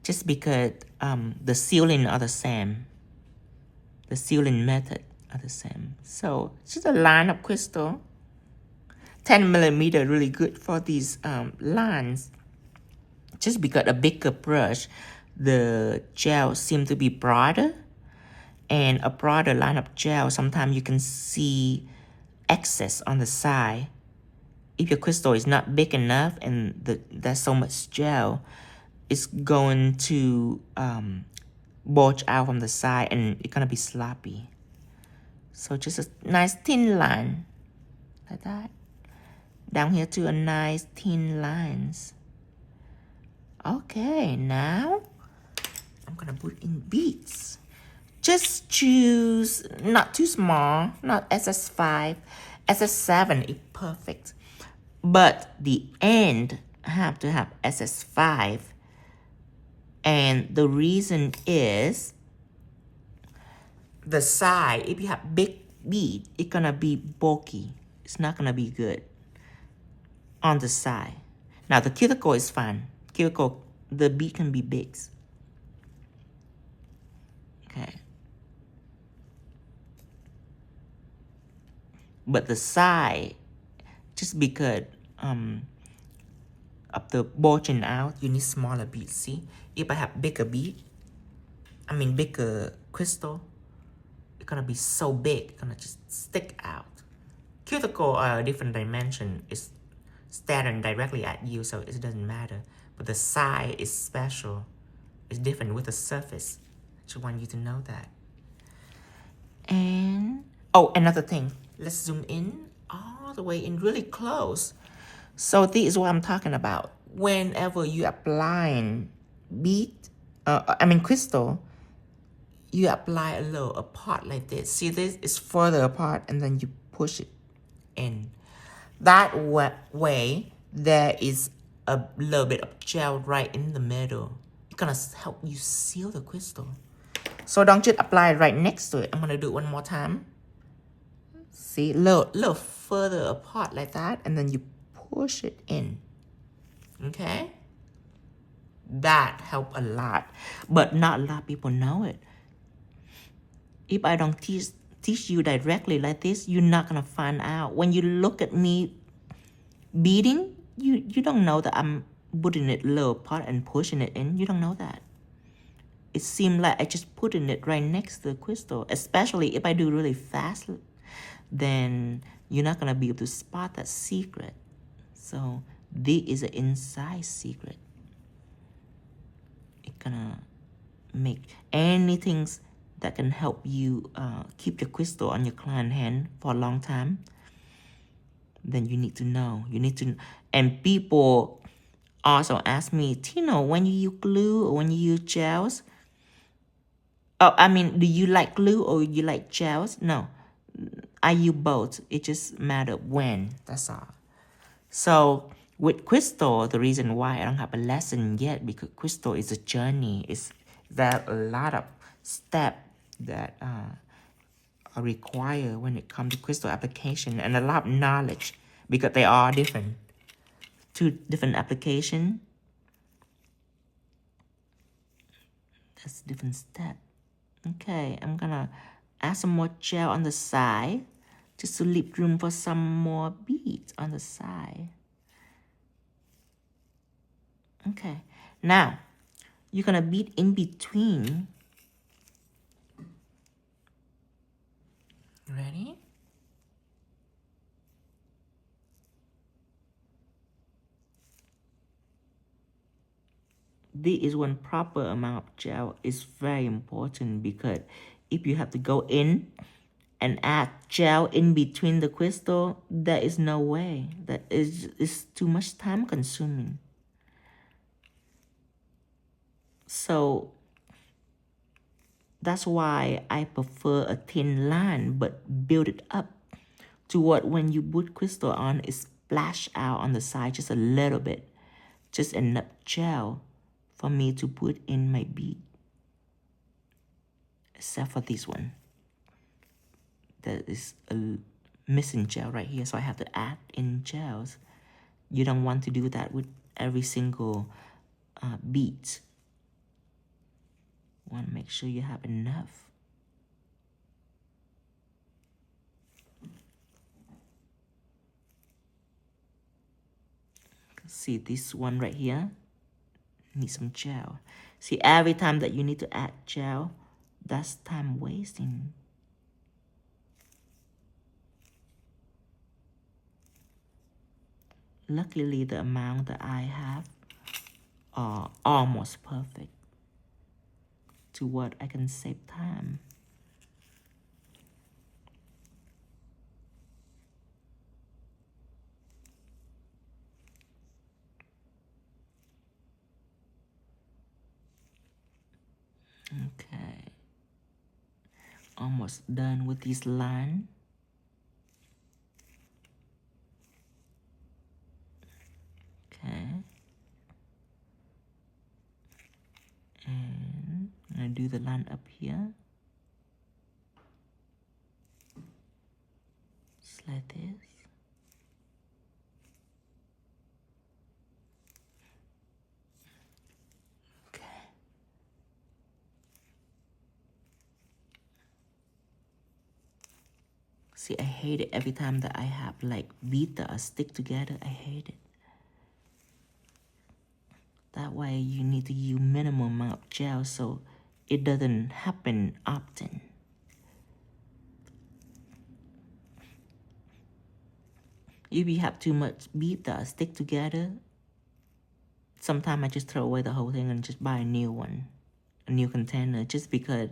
Just because the sealing are the same. The sealing method are the same. So just a line of crystal. 10 millimeter really good for these lines. Just because a bigger brush, the gel seems to be broader. And a broader line of gel, sometimes you can see excess on the side. If your crystal is not big enough and there's so much gel, it's going to bulge out from the side and it's gonna be sloppy. So just a nice thin line like that. Down here too, a nice thin lines. Okay, now I'm gonna put in beads. Just choose not too small, not SS5. SS7 is perfect. But the end have to have SS5. And the reason is the side, if you have big bead, it's gonna be bulky. It's not gonna be good on the side. Now the cuticle is fine. Cuticle, the bead can be big. Okay. But the side, just because of the bulging out, you need smaller beads. See, if I have bigger bigger crystal, it's gonna be so big, it's gonna just stick out. Cuticle are a different dimension. It's staring directly at you, so it doesn't matter. But the side is special. It's different with the surface. I just want you to know that. And oh, another thing. Let's zoom in all the way in really close. So this is what I'm talking about. Whenever you apply crystal, you apply a little apart like this. See, this is further apart and then you push it in. That way, there is a little bit of gel right in the middle. It's gonna help you seal the crystal. So don't just apply it right next to it. I'm gonna do it one more time. See, a little further apart like that, and then you push it in. Okay? That helped a lot, but not a lot of people know it. If I don't teach you directly like this, you're not gonna find out. When you look at me beading, you don't know that I'm putting it a little apart and pushing it in. You don't know that. It seemed like I just putting it right next to the crystal, especially if I do really fast, then you're not gonna be able to spot that secret. So this is an inside secret. It's gonna make anything that can help you keep your crystal on your client hand for a long time. Then you need to know. And people also ask me, Tino, when you use glue or when you use gels, do you like glue or you like gels? No, I use both. It just matters when, that's all. So with crystal, the reason why I don't have a lesson yet, because crystal is a journey. There are a lot of steps that are required when it comes to crystal application, and a lot of knowledge, because they are different. Two different application. That's different step. Okay, I'm gonna add some more gel on the side, just to leave room for some more beads on the side. Okay, now you're gonna bead in between. Ready? This is one proper amount of gel is very important, because if you have to go in and add gel in between the crystal, there is no way. That is too much time consuming. So that's why I prefer a thin line, but build it up to what when you put crystal on, it's splash out on the side just a little bit. Just enough gel for me to put in my bead. Except for this one. There is a missing gel right here, so I have to add in gels. You don't want to do that with every single bead. Want to make sure you have enough. See this one right here? Need some gel. See, every time that you need to add gel, that's time wasting. Luckily, the amount that I have are almost perfect to what I can save time. Okay. Almost done with this line. Okay. And I'm going to do the line up here. Just like this. Okay. See, I hate it every time that I have like beads that stick together. I hate it. That way you need to use minimum amount of gel so it doesn't happen often. If you have too much bead that stick together, sometimes I just throw away the whole thing and just buy a new one, a new container, just because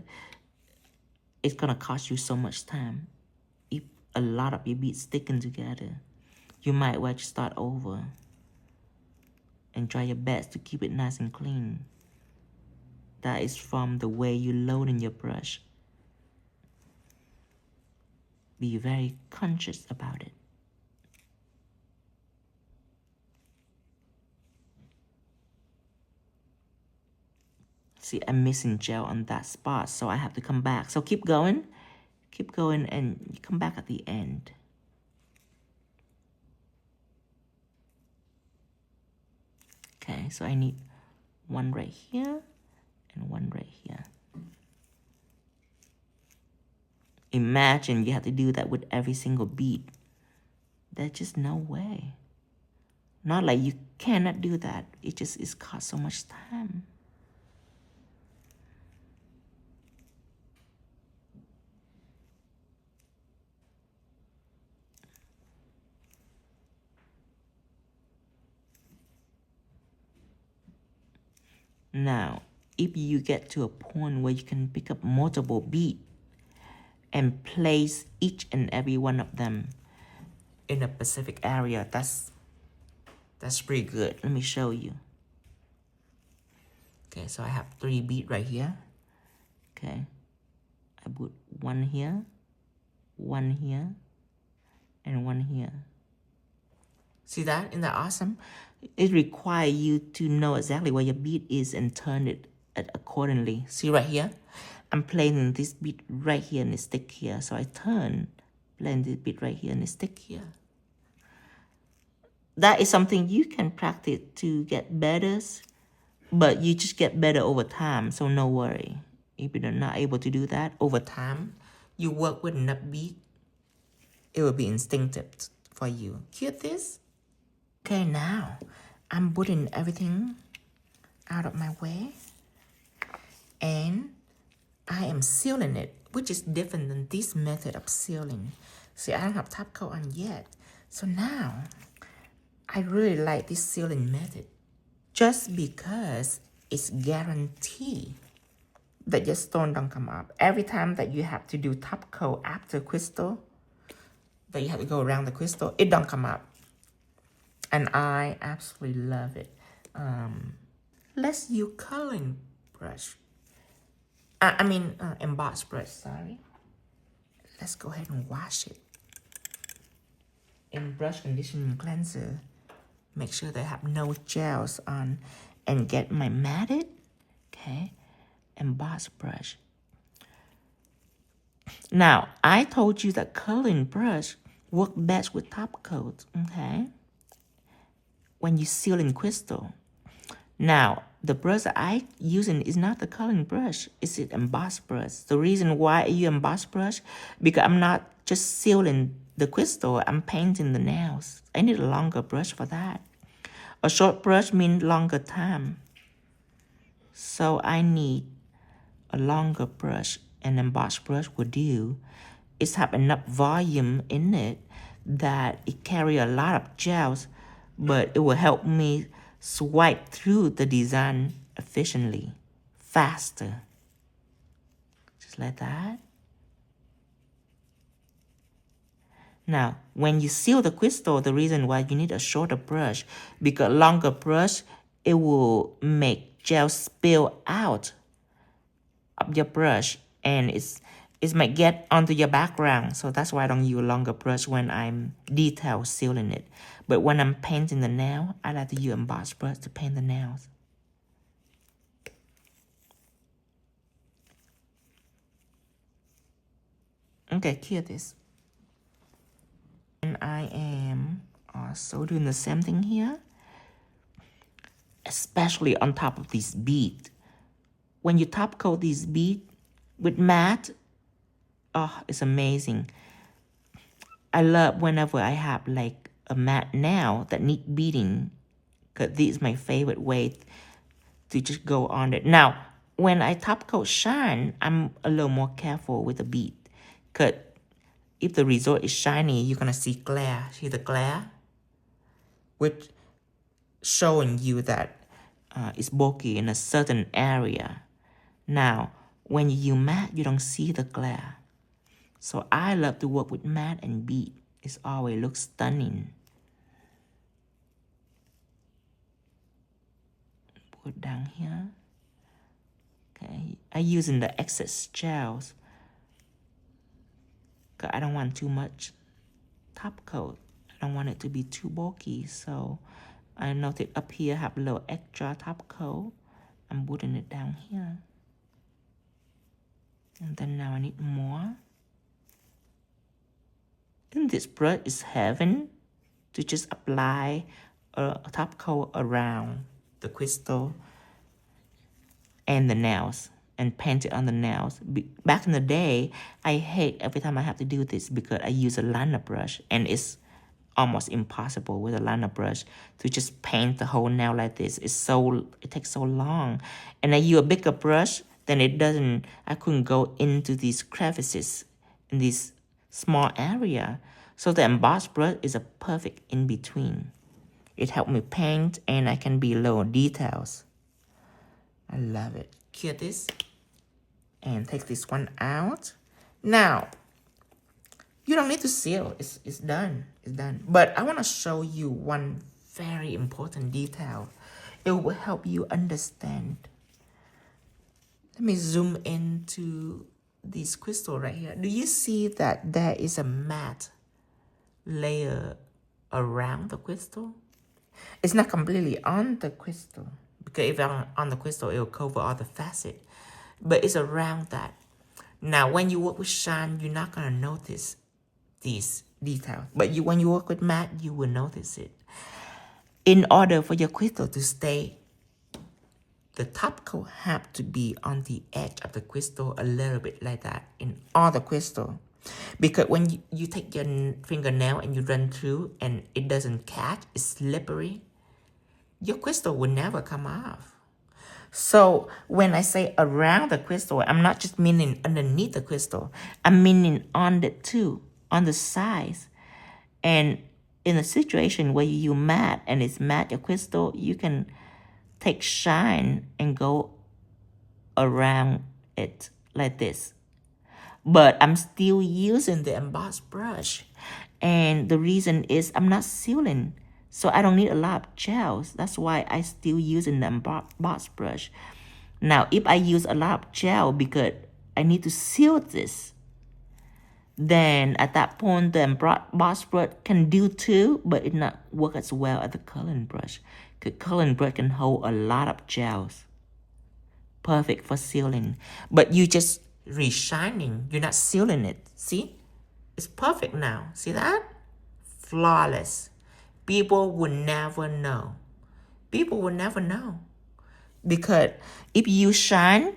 it's gonna cost you so much time. If a lot of your beads sticking together, you might well just start over and try your best to keep it nice and clean. That is from the way you load in your brush. Be very conscious about it. See, I'm missing gel on that spot, so I have to come back. So keep going, and you come back at the end. Okay, so I need one right here and one right here. Imagine you have to do that with every single bead. There's just no way. Not like you cannot do that. It's cost so much time. Now, if you get to a point where you can pick up multiple beads and place each and every one of them in a specific area, that's pretty good. Let me show you. Okay, so I have 3 beads right here. Okay, I put one here, and one here. See that? Isn't that awesome? It requires you to know exactly where your bead is and turn it accordingly. See right here? I'm placing this bead right here and it stick here. So I turn, place this bead right here and it stick here. That is something you can practice to get better, but you just get better over time, so no worry. If you're not able to do that over time, you work with enough bead, it will be instinctive for you. Cute this? Okay, now I'm putting everything out of my way and I am sealing it, which is different than this method of sealing. See, I don't have top coat on yet. So now I really like this sealing method just because it's guaranteed that your stone don't come up. Every time that you have to do top coat after crystal, that you have to go around the crystal, it don't come up. And I absolutely love it. Let's use coloring brush. Emboss brush, sorry. Let's go ahead and wash it. in brush conditioning cleanser. Make sure they have no gels on, and get my matted, okay, emboss brush. Now, I told you that curling brush work best with top coat, okay, when you seal in crystal. Now, the brush that I using is not the coloring brush, it's an emboss brush. The reason why I use emboss brush, because I'm not just sealing the crystal, I'm painting the nails. I need a longer brush for that. A short brush means longer time. So I need a longer brush. An emboss brush will do. It's have enough volume in it that it carry a lot of gels, but it will help me swipe through the design efficiently, faster. Just like that. Now, when you seal the crystal, the reason why you need a shorter brush, because a longer brush, it will make gel spill out of your brush, and it might get onto your background. So that's why I don't use a longer brush when I'm detail sealing it. But when I'm painting the nail, I like to use emboss brush to paint the nails. Okay, cure this. And I am also doing the same thing here, especially on top of this bead. When you top coat this bead with matte, oh, it's amazing. I love whenever I have like a matte nail that need beading, because this is my favorite way to just go on it. Now, when I top coat shine, I'm a little more careful with the bead, because if the result is shiny, you're gonna see glare. See the glare? Which showing you that it's bulky in a certain area. Now, when you use matte, you don't see the glare. So I love to work with matte and bead. It always looks stunning. Put down here. Okay, I'm using the excess gels, because I don't want too much top coat. I don't want it to be too bulky. So I noted up here have a little extra top coat. I'm putting it down here. And then now I need more. And this brush is heaven to just apply a top coat around the crystal and the nails and paint it on the nails. Back in the day, I hate every time I have to do this because I use a liner brush, and it's almost impossible with a liner brush to just paint the whole nail like this. It takes so long. And I use a bigger brush, then I couldn't go into these crevices in this small area. So the embossed brush is a perfect in between. It helped me paint, and I can be low details. I love it. Cure this and take this one out. Now, you don't need to seal. It's done. It's done. But I want to show you one very important detail. It will help you understand. Let me zoom into this crystal right here. Do you see that there is a matte layer around the crystal? It's not completely on the crystal, because if I'm on the crystal, it will cover all the facet. But it's around that. Now, when you work with shine, you're not going to notice these details. But when you work with matte, you will notice it. In order for your crystal to stay, the top coat have to be on the edge of the crystal a little bit like that in all the crystal. Because when you take your fingernail and you run through and it doesn't catch, it's slippery, your crystal will never come off. So when I say around the crystal, I'm not just meaning underneath the crystal. I'm meaning on it too, on the sides. And in a situation where you use matte and it's matte your crystal, you can take shine and go around it like this. But I'm still using the embossed brush. And the reason is I'm not sealing. So I don't need a lot of gels. That's why I still using the embossed brush. Now, if I use a lot of gel because I need to seal this, then at that point, the emboss brush can do too, but it not work as well as the coloring brush. The coloring brush can hold a lot of gels. Perfect for sealing. But you just reshining. You're not sealing it. See? It's perfect now. See that? Flawless. People will never know. People will never know. Because if you shine,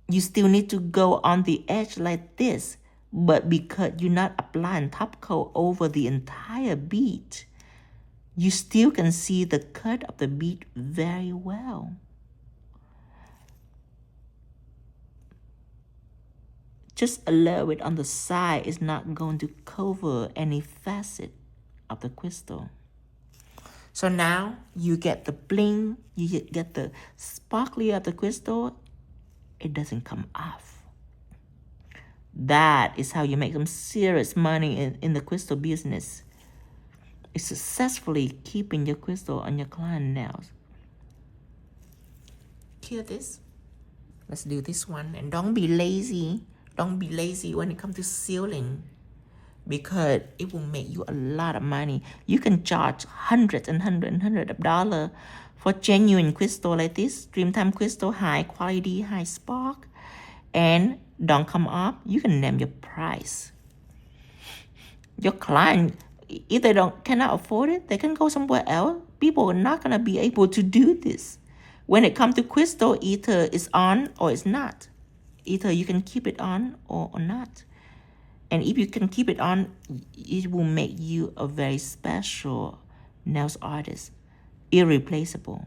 you still need to go on the edge like this. But because you're not applying top coat over the entire bead, you still can see the cut of the bead very well. Just a little bit on the side is not going to cover any facet of the crystal. So now you get the bling, you get the sparkly of the crystal. It doesn't come off. That is how you make some serious money in the crystal business. It's successfully keeping your crystal on your client nails. Hear this? Let's do this one. And don't be lazy. Don't be lazy when it comes to sealing, because it will make you a lot of money. You can charge hundreds of dollars for genuine crystal like this, Dreamtime crystal, high quality, high spark, and don't come up. You can name your price. Your client, if they cannot afford it, they can go somewhere else. People are not gonna be able to do this. When it comes to crystal, either it's on or it's not. Either you can keep it on or not. And if you can keep it on, it will make you a very special nails artist, irreplaceable.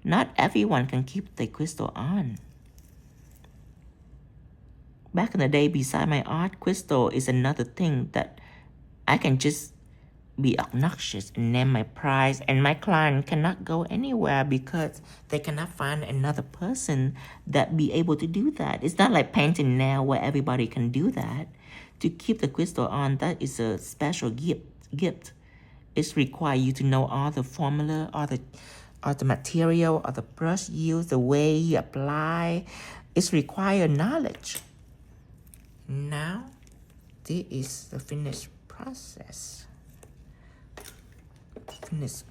Not everyone can keep their crystal on. Back in the day, beside my art, crystal is another thing that I can just be obnoxious and name my price, and my client cannot go anywhere because they cannot find another person that be able to do that. It's not like painting nail where everybody can do that. To keep the crystal on, that is a special gift. It's require you to know all the formula, all the material, all the brush use, the way you apply. It's require knowledge. Now, this is the finished process. Finished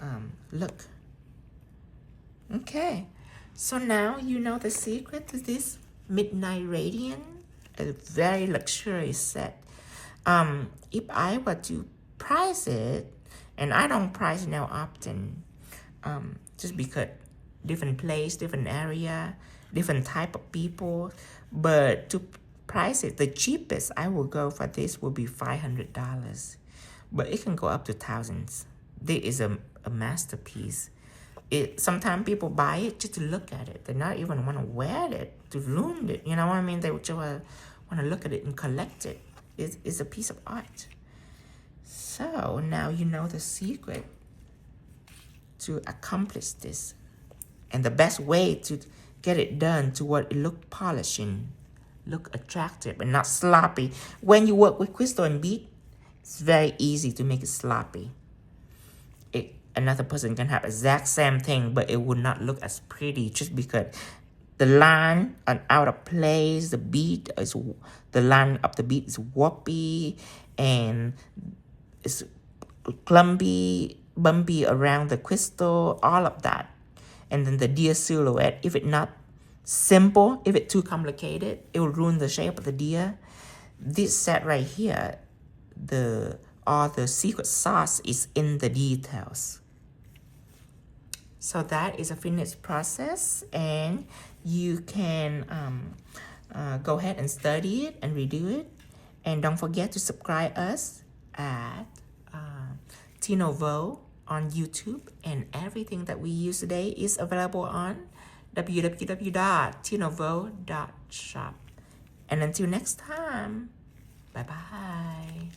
look. Okay, so now you know the secret to this Midnight Radiance, a very luxurious set. If I were to price it, and I don't price now often, just because different place, different area, different type of people, but to price it, the cheapest I will go for this will be $500, but it can go up to thousands. This is a masterpiece. Sometimes people buy it just to look at it. They not even want to wear it, to ruin it. You know what I mean? They just want to look at it and collect it. It's a piece of art. So now you know the secret to accomplish this. And the best way to get it done to what it look polishing, look attractive and not sloppy. When you work with crystal and bead, it's very easy to make it sloppy. Another person can have exact same thing, but it would not look as pretty just because the line are out of place. The line of the bead is warpy and it's clumpy, bumpy around the crystal, all of that. And then the deer silhouette, if it not simple, if it too complicated, it will ruin the shape of the deer. This set right here, all the secret sauce is in the details. So that is a finished process, and you can go ahead and study it and redo it. And don't forget to subscribe us at 𝐶𝐺 on YouTube, and everything that we use today is available on www.𝐶𝐺𝐺.shop. And until next time, bye-bye.